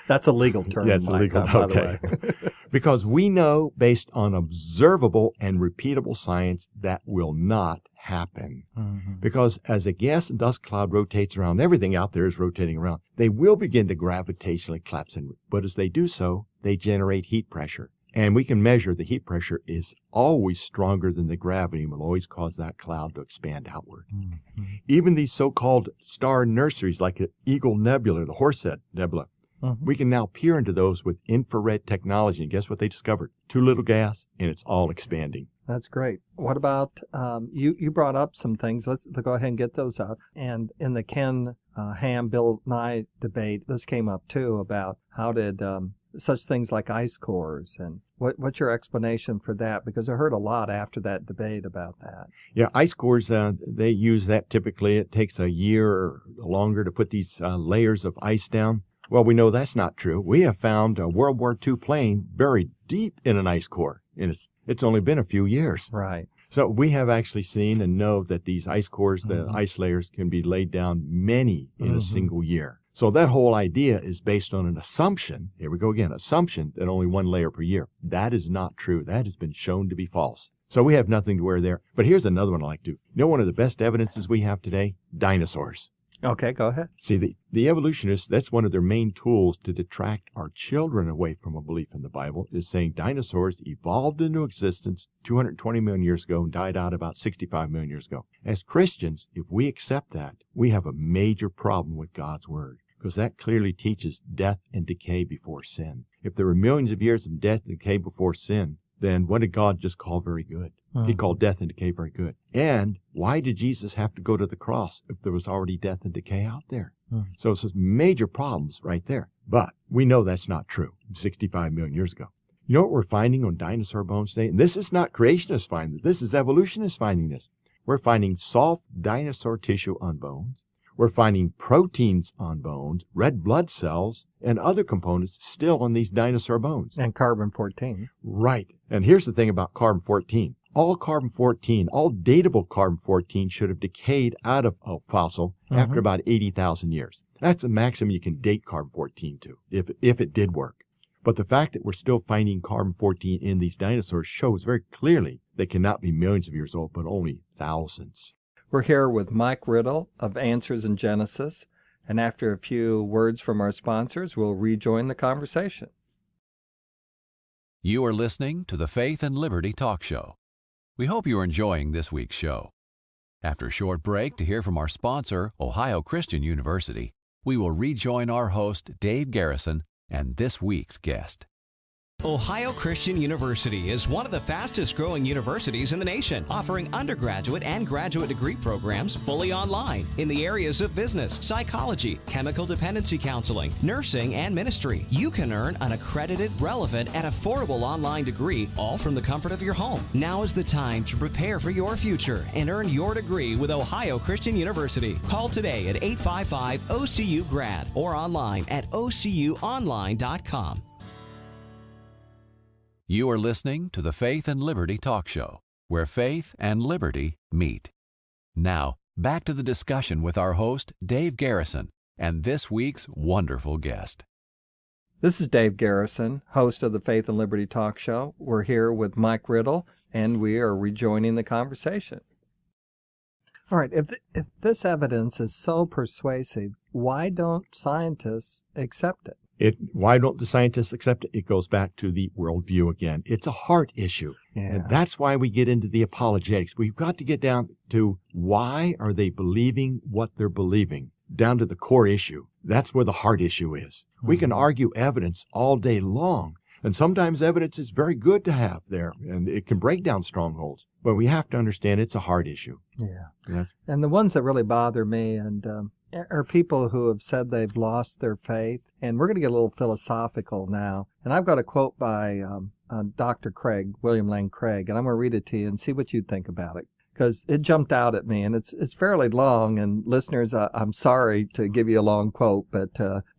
That's a legal term. That's illegal. Okay. Because we know, based on observable and repeatable science, that will not happen. Because as a gas and dust cloud rotates around, everything out there is rotating around. They will begin to gravitationally collapse inward. But as they do so, they generate heat pressure. And we can measure the heat pressure is always stronger than the gravity and will always cause that cloud to expand outward. Even these so-called star nurseries like the Eagle Nebula, the Horsehead Nebula, we can now peer into those with infrared technology. And guess what they discovered? Too little gas, and it's all expanding. That's great. What about, you brought up some things. Let's go ahead and get those out. And in the Ken Ham, Bill Nye debate, this came up too about how did such things like ice cores, and what's your explanation for that? Because I heard a lot after that debate about that. Yeah, ice cores, they use that typically. It takes a year or longer to put these layers of ice down. Well, we know that's not true. We have found a World War II plane buried deep in an ice core, and it's only been a few years. Right. So we have actually seen and know that these ice cores, the ice layers, can be laid down many in a single year. So that whole idea is based on an assumption, here we go again, assumption that only one layer per year. That is not true. That has been shown to be false. So we have nothing to worry there. But here's another one I like to. You know, one of the best evidences we have today? Dinosaurs. Okay, go ahead. See, the evolutionists, that's one of their main tools to detract our children away from a belief in the Bible, is saying dinosaurs evolved into existence 220 million years ago and died out about 65 million years ago. As Christians, if we accept that, we have a major problem with God's Word, because that clearly teaches death and decay before sin. If there were millions of years of death and decay before sin, then what did God just call very good? He called death and decay very good. And why did Jesus have to go to the cross if there was already death and decay out there? So it's major problems right there. But we know that's not true 65 million years ago. You know what we're finding on dinosaur bones today? And this is not creationists finding this. This is evolutionists finding this. We're finding soft dinosaur tissue on bones. We're finding proteins on bones, red blood cells, and other components still on these dinosaur bones. And carbon-14. Right. And here's the thing about carbon-14. All carbon-14, all datable carbon-14 should have decayed out of a fossil after about 80,000 years. That's the maximum you can date carbon-14 to, if it did work. But the fact that we're still finding carbon-14 in these dinosaurs shows very clearly they cannot be millions of years old, but only thousands. We're here with Mike Riddle of Answers in Genesis, and after a few words from our sponsors, we'll rejoin the conversation. You are listening to the Faith and Liberty Talk Show. We hope you are enjoying this week's show. After a short break to hear from our sponsor, Ohio Christian University, we will rejoin our host, Dave Garrison, and this week's guest. Ohio Christian University is one of the fastest growing universities in the nation, offering undergraduate and graduate degree programs fully online in the areas of business, psychology, chemical dependency counseling, nursing, and ministry. You can earn an accredited, relevant, and affordable online degree, all from the comfort of your home. Now is the time to prepare for your future and earn your degree with Ohio Christian University. Call today at 855-OCU-GRAD or online at ocuonline.com. You are listening to the Faith and Liberty Talk Show, where faith and liberty meet. Now, back to the discussion with our host, Dave Garrison, and this week's wonderful guest. This is Dave Garrison, host of the Faith and Liberty Talk Show. We're here with Mike Riddle, and we are rejoining the conversation. All right, if this evidence is so persuasive, why don't scientists accept it? Why don't the scientists accept it? It goes back to the worldview again. It's a heart issue. Yeah. And that's why we get into the apologetics. We've got to get down to why are they believing what they're believing, down to the core issue. That's where the heart issue is. We can argue evidence all day long, and sometimes evidence is very good to have there, and it can break down strongholds. But we have to understand it's a heart issue. Yeah. Yes. And the ones that really bother me are people who have said they've lost their faith. And we're going to get a little philosophical now. And I've got a quote by Dr. Craig, William Lane Craig, and I'm going to read it to you and see what you think about it, because it jumped out at me, and it's fairly long. And listeners, I'm sorry to give you a long quote, but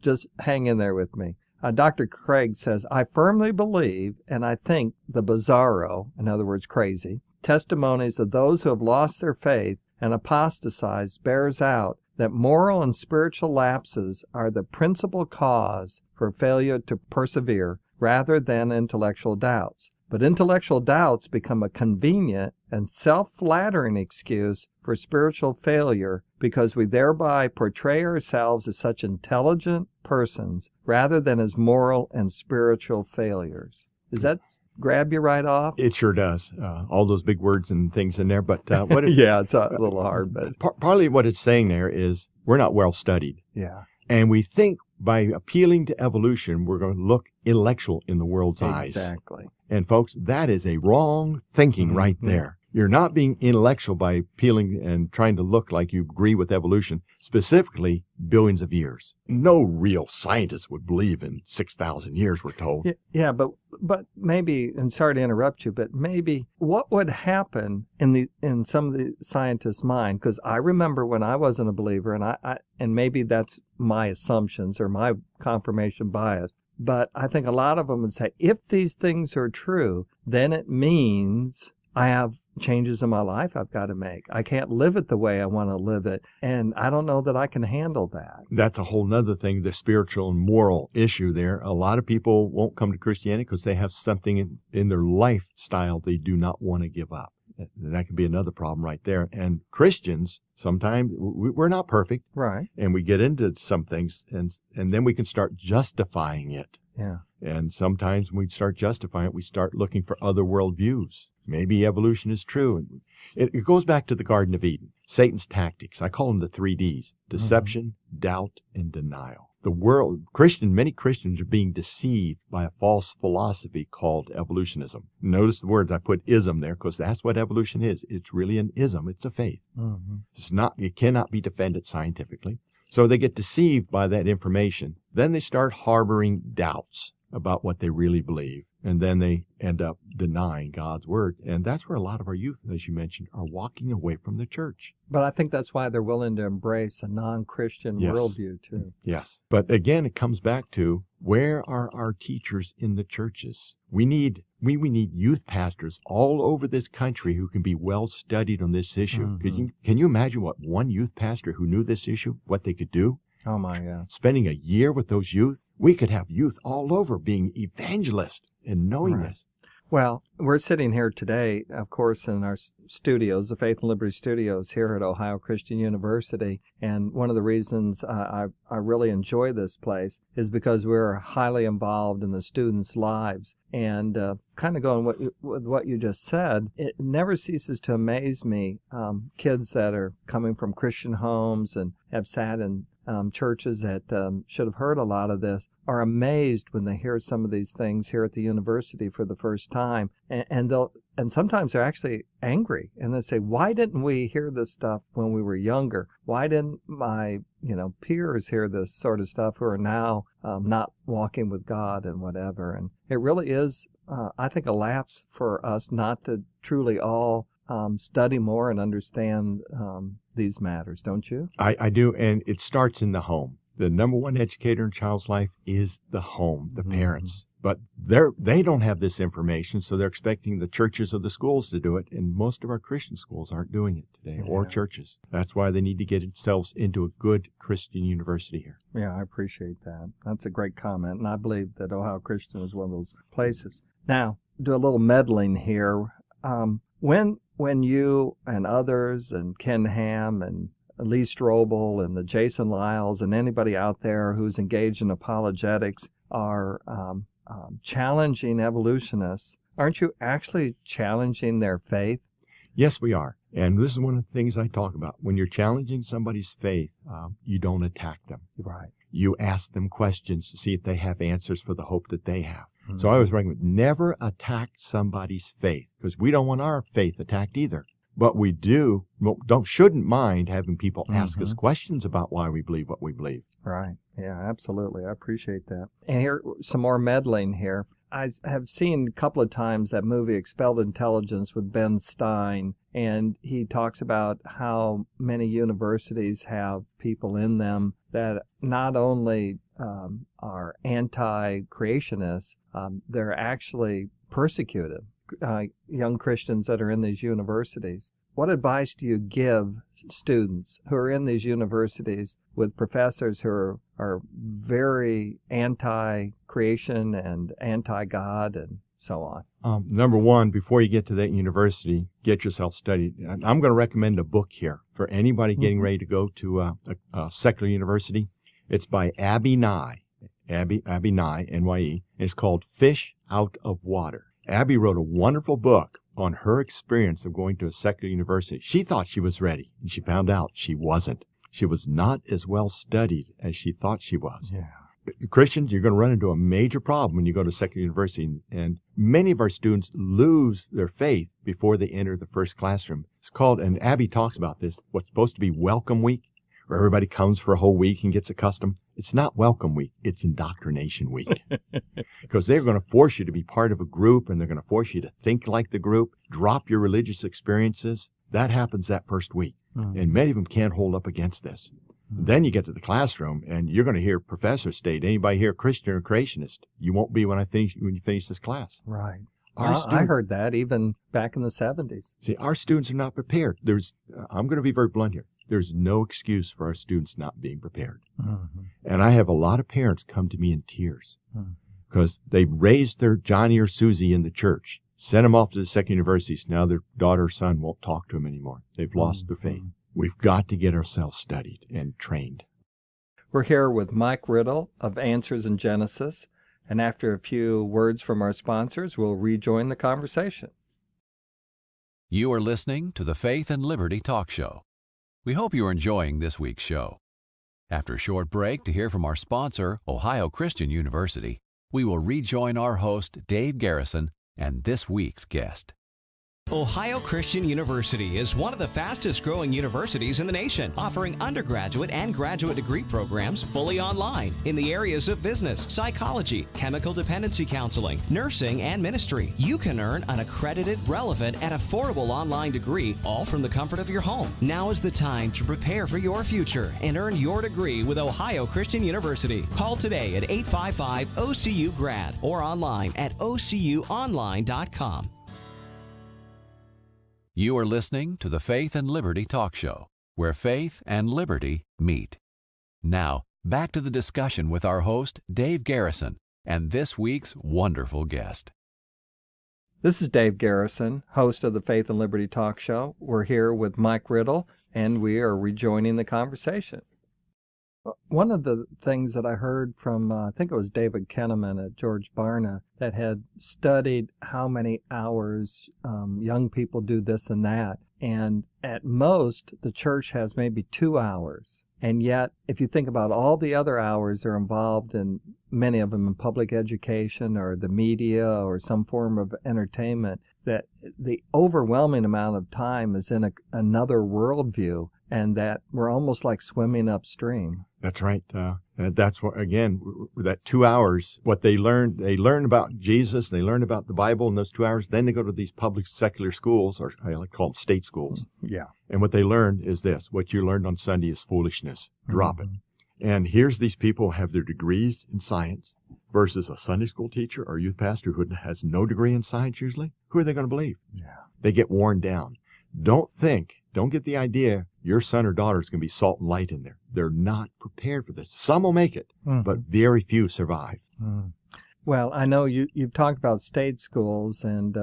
just hang in there with me. Dr. Craig says, "I firmly believe, and I think the bizarro, in other words, crazy, testimonies of those who have lost their faith and apostatized bears out that moral and spiritual lapses are the principal cause for failure to persevere rather than intellectual doubts. But intellectual doubts become a convenient and self-flattering excuse for spiritual failure because we thereby portray ourselves as such intelligent persons rather than as moral and spiritual failures." Does that grab you right off? It sure does. All those big words and things in there. But what yeah, it's a little hard. But partly what it's saying there is we're not well studied. Yeah. And we think by appealing to evolution, we're going to look intellectual in the world's eyes. Exactly. And folks, that is a wrong thinking right there. You're not being intellectual by appealing and trying to look like you agree with evolution, specifically billions of years. No real scientist would believe in 6,000 years, we're told. Yeah, but maybe, and sorry to interrupt you, but maybe what would happen in some of the scientists' mind? Because I remember when I wasn't a believer, and maybe that's my assumptions or my confirmation bias, but I think a lot of them would say, if these things are true, then it means I have changes in my life I've got to make. I can't live it the way I want to live it, and I don't know that I can handle that. That's a whole nother thing, the spiritual and moral issue there. A lot of people won't come to Christianity because they have something in their lifestyle they do not want to give up. That could be another problem right there. And Christians, sometimes we're not perfect. Right. And we get into some things, and then we can start justifying it. Yeah. And sometimes when we start justifying it, we start looking for other worldviews. Maybe evolution is true. And it goes back to the Garden of Eden. Satan's tactics. I call them the 3 Ds. Deception, doubt, and denial. the world, many Christians are being deceived by a false philosophy called evolutionism. Notice the words I put ism there because that's what evolution is. It's really an ism. It's a faith. It cannot be defended scientifically. So they get deceived by that information. Then they start harboring doubts about what they really believe. And then they end up denying God's word. And that's where a lot of our youth, as you mentioned, are walking away from the church. But I think that's why they're willing to embrace a non-Christian worldview, too. Yes. But again, it comes back to, where are our teachers in the churches? We need youth pastors all over this country who can be well studied on this issue. Can you imagine what one youth pastor who knew this issue, what they could do? Oh, my God. Spending a year with those youth, we could have youth all over being evangelists and knowing this. Well, we're sitting here today, of course, in our studios, the Faith and Liberty Studios here at Ohio Christian University. And one of the reasons I really enjoy this place is because we're highly involved in the students' lives. And kind of going with what you just said, it never ceases to amaze me, kids that are coming from Christian homes and have sat in churches that should have heard a lot of this are amazed when they hear some of these things here at the university for the first time, and sometimes they're actually angry, and they say, "Why didn't we hear this stuff when we were younger? Why didn't my peers hear this sort of stuff who are now not walking with God and whatever?" And it really is, I think, a lapse for us not to truly all study more and understand these matters, don't you? I do, and it starts in the home. The number one educator in a child's life is the home, the parents. But they don't have this information, so they're expecting the churches or the schools to do it, and most of our Christian schools aren't doing it today, or churches. That's why they need to get themselves into a good Christian university here. Yeah, I appreciate that. That's a great comment, and I believe that Ohio Christian is one of those places. Now, do a little meddling here. When you and others and Ken Ham and Lee Strobel and the Jason Lyles and anybody out there who's engaged in apologetics are challenging evolutionists, aren't you actually challenging their faith? Yes, we are. And this is one of the things I talk about. When you're challenging somebody's faith, you don't attack them. Right. You ask them questions to see if they have answers for the hope that they have. So I always recommend never attack somebody's faith, because we don't want our faith attacked either. But we shouldn't mind having people ask us questions about why we believe what we believe. Right. Yeah, absolutely. I appreciate that. And here, some more meddling here. I have seen a couple of times that movie Expelled Intelligence with Ben Stein, and he talks about how many universities have people in them that not only are anti-creationists, they're actually persecuted young Christians that are in these universities. What advice do you give students who are in these universities with professors who are very anti-creation and anti-God and so on? Number one, before you get to that university, get yourself studied. I'm going to recommend a book here for anybody getting ready to go to a secular university. It's by Abby Nye, Abby Nye, N-Y-E. It's called Fish Out of Water. Abby wrote a wonderful book on her experience of going to a secular university. She thought she was ready, and she found out she wasn't. She was not as well studied as she thought she was. Yeah. Christians, you're going to run into a major problem when you go to secular university, and many of our students lose their faith before they enter the first classroom. It's called, and Abby talks about this, what's supposed to be Welcome Week, where everybody comes for a whole week and gets accustomed. It's not Welcome Week. It's Indoctrination Week. Because they're going to force you to be part of a group, and they're going to force you to think like the group, drop your religious experiences. That happens that first week. And many of them can't hold up against this. Then you get to the classroom, and you're going to hear professors state, anybody here Christian or creationist? You won't be when you finish this class. Right. I heard that even back in the 70s. See, our students are not prepared. I'm going to be very blunt here. There's no excuse for our students not being prepared. And I have a lot of parents come to me in tears because they raised their Johnny or Susie in the church, sent them off to the secular universities. Now their daughter or son won't talk to them anymore. They've lost their faith. We've got to get ourselves studied and trained. We're here with Mike Riddle of Answers in Genesis, and after a few words from our sponsors, we'll rejoin the conversation. You are listening to the Faith and Liberty Talk Show. We hope you're enjoying this week's show. After a short break to hear from our sponsor, Ohio Christian University, we will rejoin our host, Dave Garrison, and this week's guest. Ohio Christian University is one of the fastest growing universities in the nation, offering undergraduate and graduate degree programs fully online in the areas of business, psychology, chemical dependency counseling, nursing, and ministry. You can earn an accredited, relevant, and affordable online degree, all from the comfort of your home. Now is the time to prepare for your future and earn your degree with Ohio Christian University. Call today at 855-OCU-GRAD or online at ocuonline.com. You are listening to the Faith and Liberty Talk Show, where faith and liberty meet. Now, back to the discussion with our host, Dave Garrison, and this week's wonderful guest. This is Dave Garrison, host of the Faith and Liberty Talk Show. We're here with Mike Riddle, and we are rejoining the conversation. One of the things that I heard from, I think it was David Kenneman at George Barna, that had studied how many hours young people do this and that. And at most, the church has maybe 2 hours. And yet, if you think about all the other hours they're involved in, many of them in public education or the media or some form of entertainment, that the overwhelming amount of time is in another worldview, and that we're almost like swimming upstream. That's right. That's what, again, that 2 hours, what they learn about Jesus, they learn about the Bible in those 2 hours, then they go to these public secular schools, or I like to call them state schools. Yeah. And what they learn is this: what you learned on Sunday is foolishness. Drop it. And here's these people have their degrees in science versus a Sunday school teacher or youth pastor who has no degree in science usually. Who are they going to believe? Yeah. They get worn down. Don't get the idea your son or daughter is going to be salt and light in there. They're not prepared for this. Some will make it, but very few survive. Well, I know you've talked about state schools, and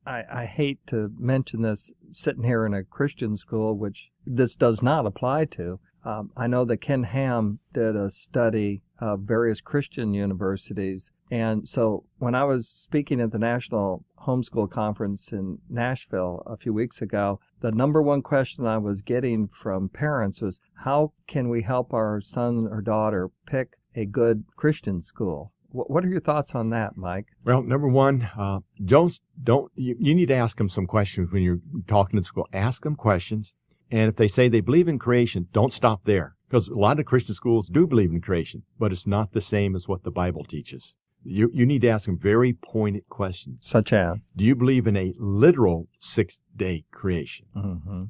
I hate to mention this sitting here in a Christian school, which this does not apply to. I know that Ken Ham did a study of various Christian universities. And so when I was speaking at the National Homeschool Conference in Nashville a few weeks ago, the number one question I was getting from parents was, how can we help our son or daughter pick a good Christian school? What are your thoughts on that, Mike? Well, number one, you need to ask them some questions when you're talking to school. Ask them questions. And if they say they believe in creation, don't stop there. Because a lot of Christian schools do believe in creation, but it's not the same as what the Bible teaches. You need to ask them very pointed questions. Such as? Do you believe in a literal 6-day creation?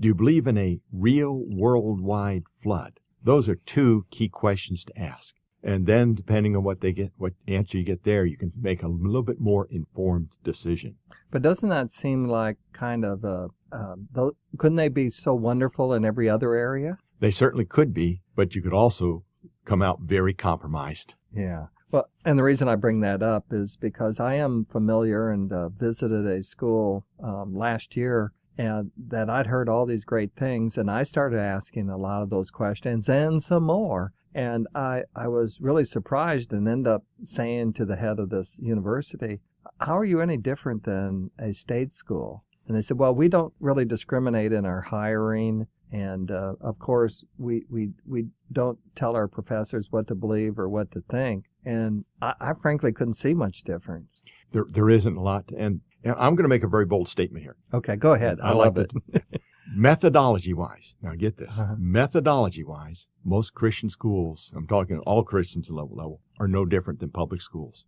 Do you believe in a real worldwide flood? Those are two key questions to ask. And then, depending on what answer you get there, you can make a little bit more informed decision. But doesn't that seem like kind of couldn't they be so wonderful in every other area? They certainly could be, but you could also come out very compromised. Yeah. Well, and the reason I bring that up is because I am familiar and visited a school last year, and that I'd heard all these great things, and I started asking a lot of those questions and some more. And I was really surprised and ended up saying to the head of this university, how are you any different than a state school? And they said, well, we don't really discriminate in our hiring. And, of course, we don't tell our professors what to believe or what to think. And I frankly couldn't see much difference. There isn't a lot. And I'm going to make a very bold statement here. Okay, go ahead. I love it. Methodology-wise, now get this, methodology-wise, most Christian schools, I'm talking all Christians level, are no different than public schools.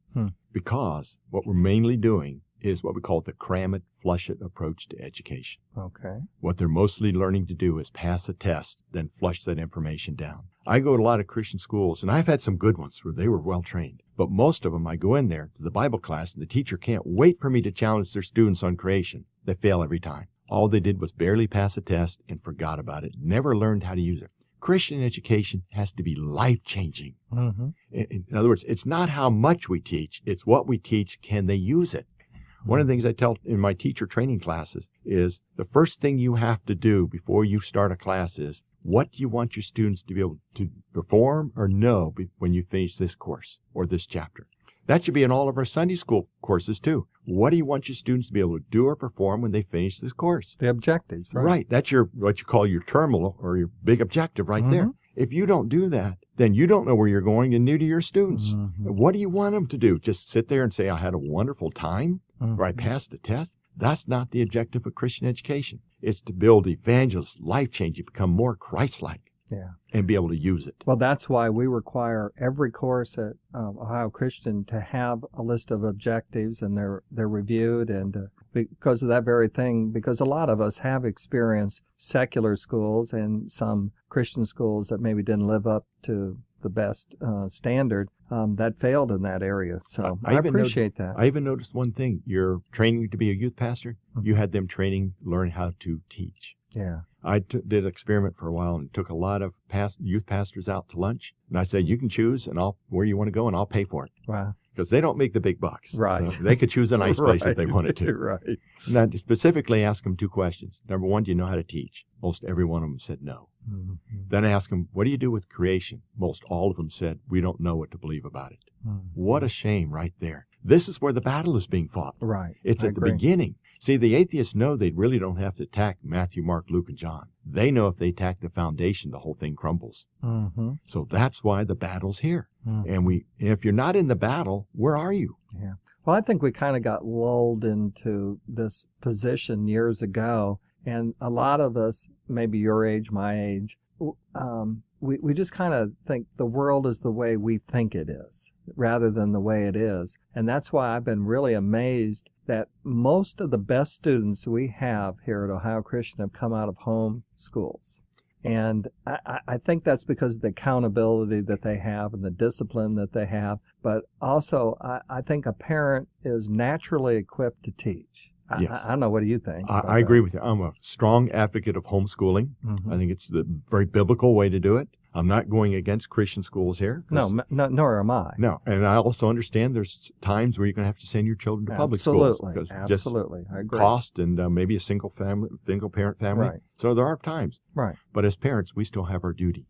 Because what we're mainly doing is what we call the cram it, flush it approach to education. Okay. What they're mostly learning to do is pass a test, then flush that information down. I go to a lot of Christian schools, and I've had some good ones where they were well-trained. But most of them, I go in there to the Bible class, and the teacher can't wait for me to challenge their students on creation. They fail every time. All they did was barely pass a test and forgot about it, never learned how to use it. Christian education has to be life-changing. In other words, it's not how much we teach, it's what we teach, can they use it? One of the things I tell in my teacher training classes is the first thing you have to do before you start a class is, what do you want your students to be able to perform or know when you finish this course or this chapter? That should be in all of our Sunday school courses, too. What do you want your students to be able to do or perform when they finish this course? The objectives, right? Right. That's what you call your terminal or your big objective right there. If you don't do that, then you don't know where you're going, and neither do your students. What do you want them to do? Just sit there and say, I had a wonderful time, or I passed the test? That's not the objective of Christian education. It's to build evangelists, life-changing, become more Christ-like. Yeah. And be able to use it. Well, that's why we require every course at Ohio Christian to have a list of objectives, and they're reviewed, and because of that very thing, because a lot of us have experienced secular schools and some Christian schools that maybe didn't live up to the best standard that failed in that area. So I appreciate that. I even noticed one thing. You're training to be a youth pastor. You had them training, learn how to teach. Yeah. I did an experiment for a while and took a lot of youth pastors out to lunch. And I said, you can choose where you want to go, and I'll pay for it. Wow. Because they don't make the big bucks. Right. So they could choose a nice place if they wanted to. Right. And I specifically asked them 2 questions. Number 1, do you know how to teach? Most every one of them said no. Then I asked them, what do you do with creation? Most all of them said, we don't know what to believe about it. What a shame right there. This is where the battle is being fought. Right. It's at the beginning. See, the atheists know they really don't have to attack Matthew, Mark, Luke, and John. They know if they attack the foundation, the whole thing crumbles. So that's why the battle's here. And if you're not in the battle, where are you? Yeah. Well, I think we kind of got lulled into this position years ago. And a lot of us, maybe your age, my age, we just kind of think the world is the way we think it is rather than the way it is. And that's why I've been really amazed that most of the best students we have here at Ohio Christian have come out of home schools. And I think that's because of the accountability that they have and the discipline that they have. But also, I think a parent is naturally equipped to teach. Yes. I don't know. What do you think? I agree with you. I'm a strong advocate of homeschooling. I think it's the very biblical way to do it. I'm not going against Christian schools here. No, nor am I. No, and I also understand there's times where you're going to have to send your children to public schools. Absolutely. I agree. Cost and maybe a single parent family. Right. So there are times. Right. But as parents, we still have our duty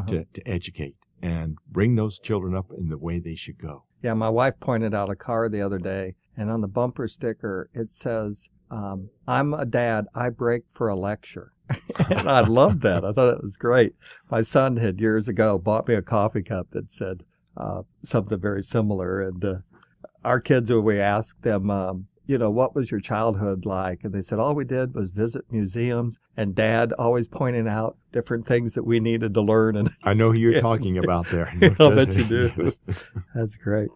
to educate and bring those children up in the way they should go. Yeah, my wife pointed out a car the other day, and on the bumper sticker, it says, I'm a dad, I break for a lecture. And I loved that. I thought it was great. My son had years ago bought me a coffee cup that said something very similar. And our kids, when we asked them, what was your childhood like? And they said, all we did was visit museums, and Dad always pointing out different things that we needed to learn. And I know who you're talking about there. I'll bet you do. That's great.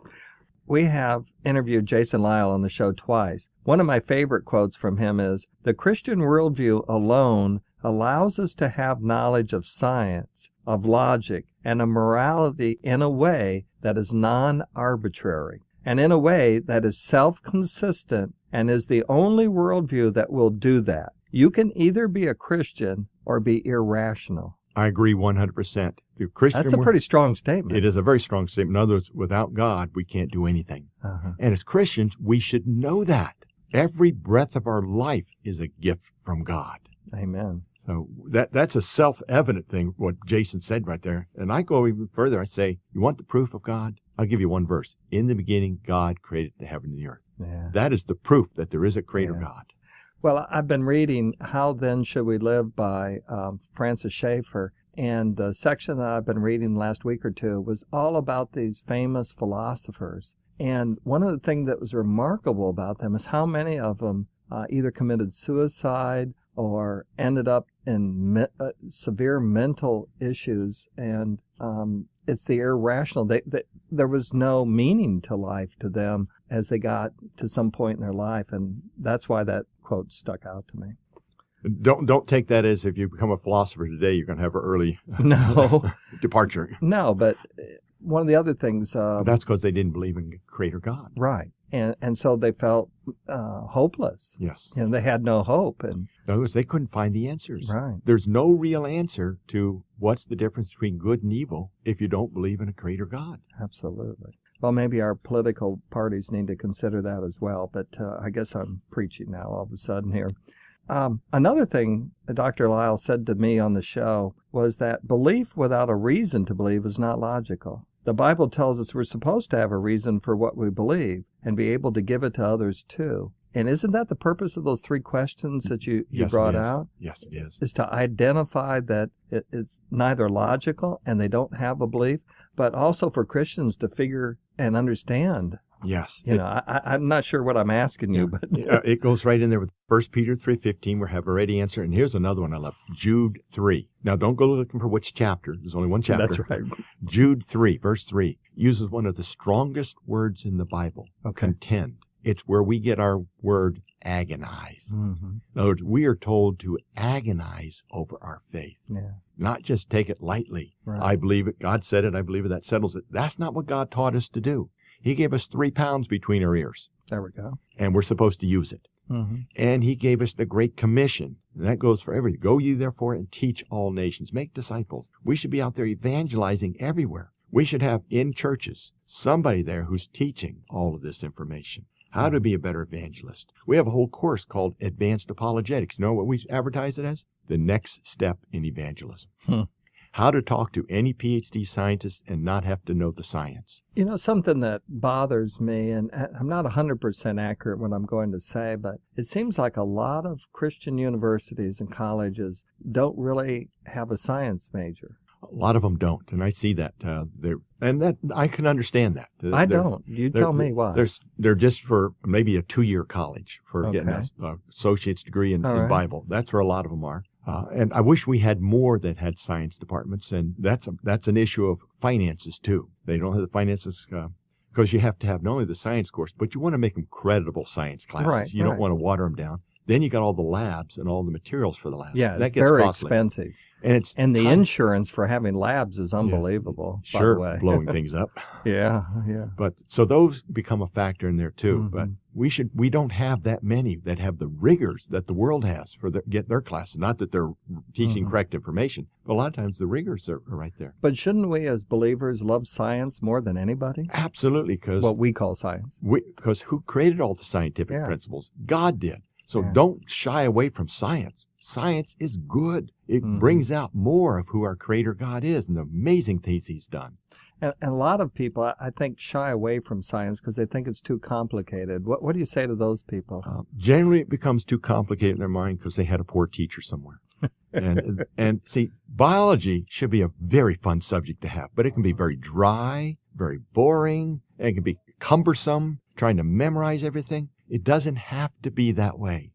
We have interviewed Jason Lisle on the show twice. One of my favorite quotes from him is, the Christian worldview alone allows us to have knowledge of science, of logic, and of morality in a way that is non-arbitrary, and in a way that is self-consistent, and is the only worldview that will do that. You can either be a Christian or be irrational. I agree 100%. The Christian That's a pretty strong statement. It is a very strong statement. In other words, without God, we can't do anything. And as Christians, we should know that. Every breath of our life is a gift from God. Amen. So that's a self-evident thing, what Jason said right there. And I go even further. I say, you want the proof of God? I'll give you one verse. In the beginning, God created the heaven and the earth. Yeah. That is the proof that there is a creator God. Well, I've been reading How Then Should We Live by Francis Schaeffer, and the section that I've been reading the last week or two was all about these famous philosophers. And one of the things that was remarkable about them is how many of them either committed suicide or ended up in severe mental issues. And it's the irrational. There was no meaning to life to them as they got to some point in their life. And that's why that quote stuck out to me. Don't take that as if you become a philosopher today, you're going to have an early departure. No, but one of the other things... that's because they didn't believe in Creator God. Right. And so they felt hopeless. Yes. They had no hope. And in other words, they couldn't find the answers. Right. There's no real answer to what's the difference between good and evil if you don't believe in a Creator God. Absolutely. Well, maybe our political parties need to consider that as well. But I guess I'm preaching now all of a sudden here. Another thing Dr. Lisle said to me on the show was that belief without a reason to believe is not logical. The Bible tells us we're supposed to have a reason for what we believe and be able to give it to others too. And isn't that the purpose of those 3 questions that you Yes, brought it is. out? Yes, it is. Is to identify that it's neither logical and they don't have a belief, but also for Christians to figure and understand. Yes. You know, I'm not sure what I'm asking you, but It goes right in there with 1 Peter 3:15, we have already answered. And here's another one I love, Jude 3. Now, don't go looking for which chapter. There's only one chapter. that's right. Jude 3, verse 3, uses one of the strongest words in the Bible, Okay. contend. It's where we get our word agonize. Mm-hmm. In other words, we are told to agonize over our faith, Yeah. not just take it lightly. Right. I believe it. God said it. I believe it. That settles it. That's not what God taught us to do. He gave us 3 pounds between our ears, There we go. and we're supposed to use it. Mm-hmm. And he gave us the Great Commission, and that goes for everything. Go ye therefore and teach all nations. Make disciples. We should be out there evangelizing everywhere. We should have in churches somebody there who's teaching all of this information. How to be a better evangelist. We have a whole course called Advanced Apologetics. You know what we advertise it as? The next step in evangelism. How to talk to any PhD scientist and not have to know the science. You know, something that bothers me, and I'm not 100% accurate what I'm going to say, but it seems like a lot of Christian universities and colleges don't really have a science major. A lot of them don't, and I see that. That I can understand that. I don't. You tell me why. They're just for maybe a 2-year college for getting Okay. an associate's degree in All right. Bible. That's where a lot of them are. And I wish we had more that had science departments, and that's an issue of finances too. They don't have the finances because you have to have not only the science course, but you want to make them credible science classes. Right, You don't right. want to water them down. Then you got all the labs and all the materials for the labs. Yeah, that it's gets very costly. expensive. And the time- insurance for having labs is unbelievable, by Sure, the way. blowing things up. Yeah. But so those become a factor in there too. Mhm. But we don't have that many that have the rigors that the world has for get their classes. Not that they're teaching Mhm. correct information, but a lot of times the rigors are right there. But shouldn't we as believers love science more than anybody? Absolutely, because What we call science. who created all the scientific Yeah. principles? God did. So Yeah. don't shy away from science. Science is good. It Mhm. brings out more of who our Creator God is and the amazing things He's done. And a lot of people, I think, shy away from science because they think it's too complicated. What do you say to those people? Generally, it becomes too complicated in their mind because they had a poor teacher somewhere. and see, biology should be a very fun subject to have, but it can be very dry, very boring, and it can be cumbersome, trying to memorize everything. It doesn't have to be that way.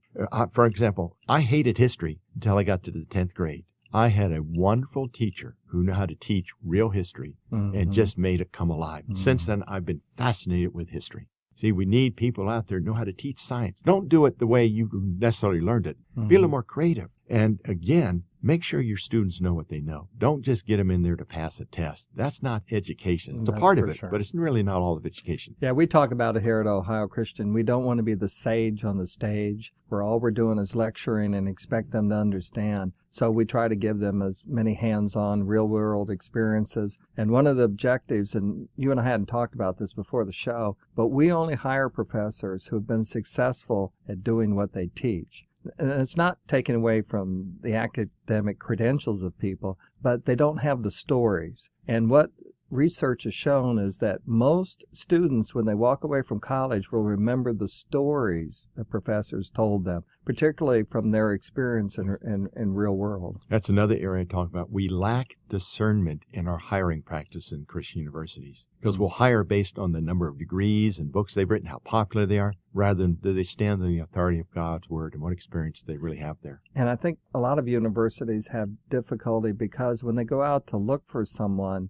For example, I hated history until I got to the 10th grade. I had a wonderful teacher who knew how to teach real history and just made it come alive. Since then, I've been fascinated with history. See, we need people out there who know how to teach science. Don't do it the way you necessarily learned it. Be a little more creative. And again, make sure your students know what they know. Don't just get them in there to pass a test. That's not education. It's a That's part of for it, sure. but it's really not all of education. Yeah, we talk about it here at Ohio Christian. We don't want to be the sage on the stage where all we're doing is lecturing and expect them to understand. So we try to give them as many hands-on, real-world experiences. And one of the objectives, and you and I hadn't talked about this before the show, but we only hire professors who have been successful at doing what they teach. And it's not taken away from the academic credentials of people, but they don't have the stories. And what research has shown is that most students, when they walk away from college, will remember the stories that professors told them, particularly from their experience in real world. That's another area I talk about. We lack discernment in our hiring practice in Christian universities because we'll hire based on the number of degrees and books they've written, how popular they are, rather than do they stand on the authority of God's Word and what experience they really have there. And I think a lot of universities have difficulty because when they go out to look for someone,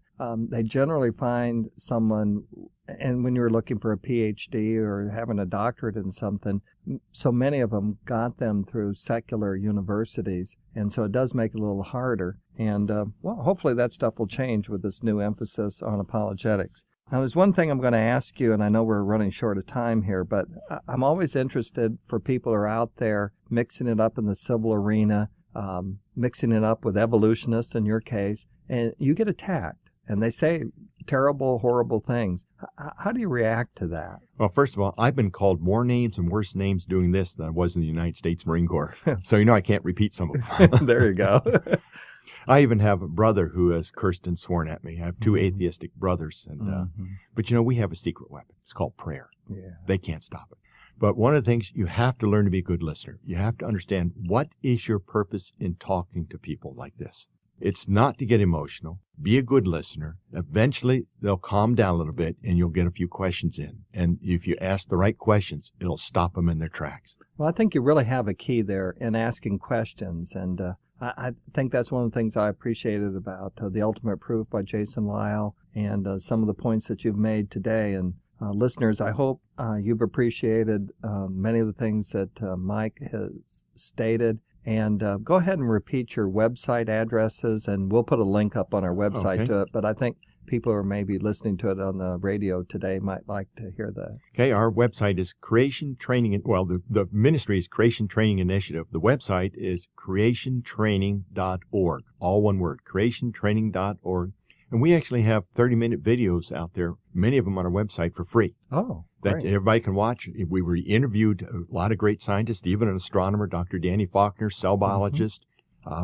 they generally find someone, and when you're looking for a PhD or having a doctorate in something, so many of them got them through secular universities, and so it does make it a little harder. And, well, hopefully that stuff will change with this new emphasis on apologetics. Now, there's one thing I'm going to ask you, and I know we're running short of time here, but I'm always interested for people who are out there mixing it up in the civil arena, mixing it up with evolutionists in your case, and you get attacked, and they say terrible, horrible things. How do you react to that? Well, first of all, I've been called more names and worse names doing this than I was in the United States Marine Corps. So I can't repeat some of them. There you go. I even have a brother who has cursed and sworn at me. I have two atheistic brothers. And but we have a secret weapon. It's called prayer. Yeah. They can't stop it. But one of the things, you have to learn to be a good listener. You have to understand, what is your purpose in talking to people like this? It's not to get emotional. Be a good listener. Eventually, they'll calm down a little bit, and you'll get a few questions in. And if you ask the right questions, it'll stop them in their tracks. Well, I think you really have a key there in asking questions. And I think that's one of the things I appreciated about The Ultimate Proof by Jason Lyle and some of the points that you've made today. And listeners, I hope you've appreciated many of the things that Mike has stated. And go ahead and repeat your website addresses, and we'll put a link up on our website to it. But I think people who are maybe listening to it on the radio today might like to hear that. Okay, our website is Creation Training. Well, the ministry is Creation Training Initiative. The website is creationtraining.org. All one word, creationtraining.org. And we actually have 30-minute videos out there, many of them on our website for free. Oh, that great. Everybody can watch. We were interviewed a lot of great scientists, even an astronomer, Dr. Danny Faulkner, cell biologist.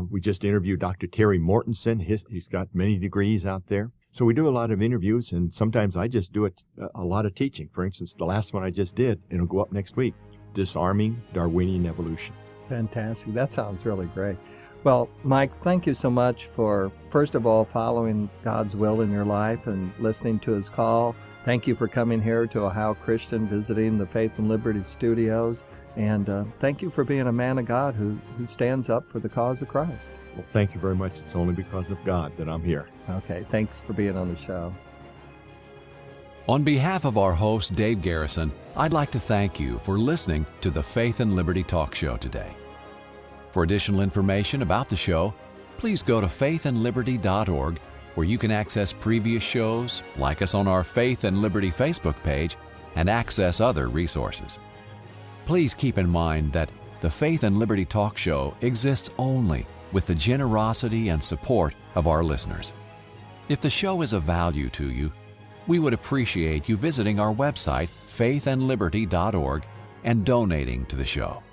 We just interviewed Dr. Terry Mortensen. He's got many degrees out there. So we do a lot of interviews, and sometimes I just do a lot of teaching. For instance, the last one I just did, it'll go up next week, Disarming Darwinian Evolution. Fantastic. That sounds really great. Well, Mike, thank you so much for, first of all, following God's will in your life and listening to his call. Thank you for coming here to Ohio Christian, visiting the Faith and Liberty Studios. And thank you for being a man of God who stands up for the cause of Christ. Well, thank you very much. It's only because of God that I'm here. Okay, thanks for being on the show. On behalf of our host, Dave Garrison, I'd like to thank you for listening to the Faith and Liberty Talk Show today. For additional information about the show, please go to faithandliberty.org, where you can access previous shows, like us on our Faith and Liberty Facebook page, and access other resources. Please keep in mind that the Faith and Liberty Talk Show exists only with the generosity and support of our listeners. If the show is of value to you, we would appreciate you visiting our website, faithandliberty.org, and donating to the show.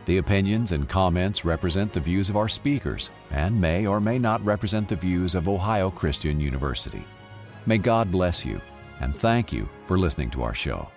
The opinions and comments represent the views of our speakers and may or may not represent the views of Ohio Christian University. May God bless you, and thank you for listening to our show.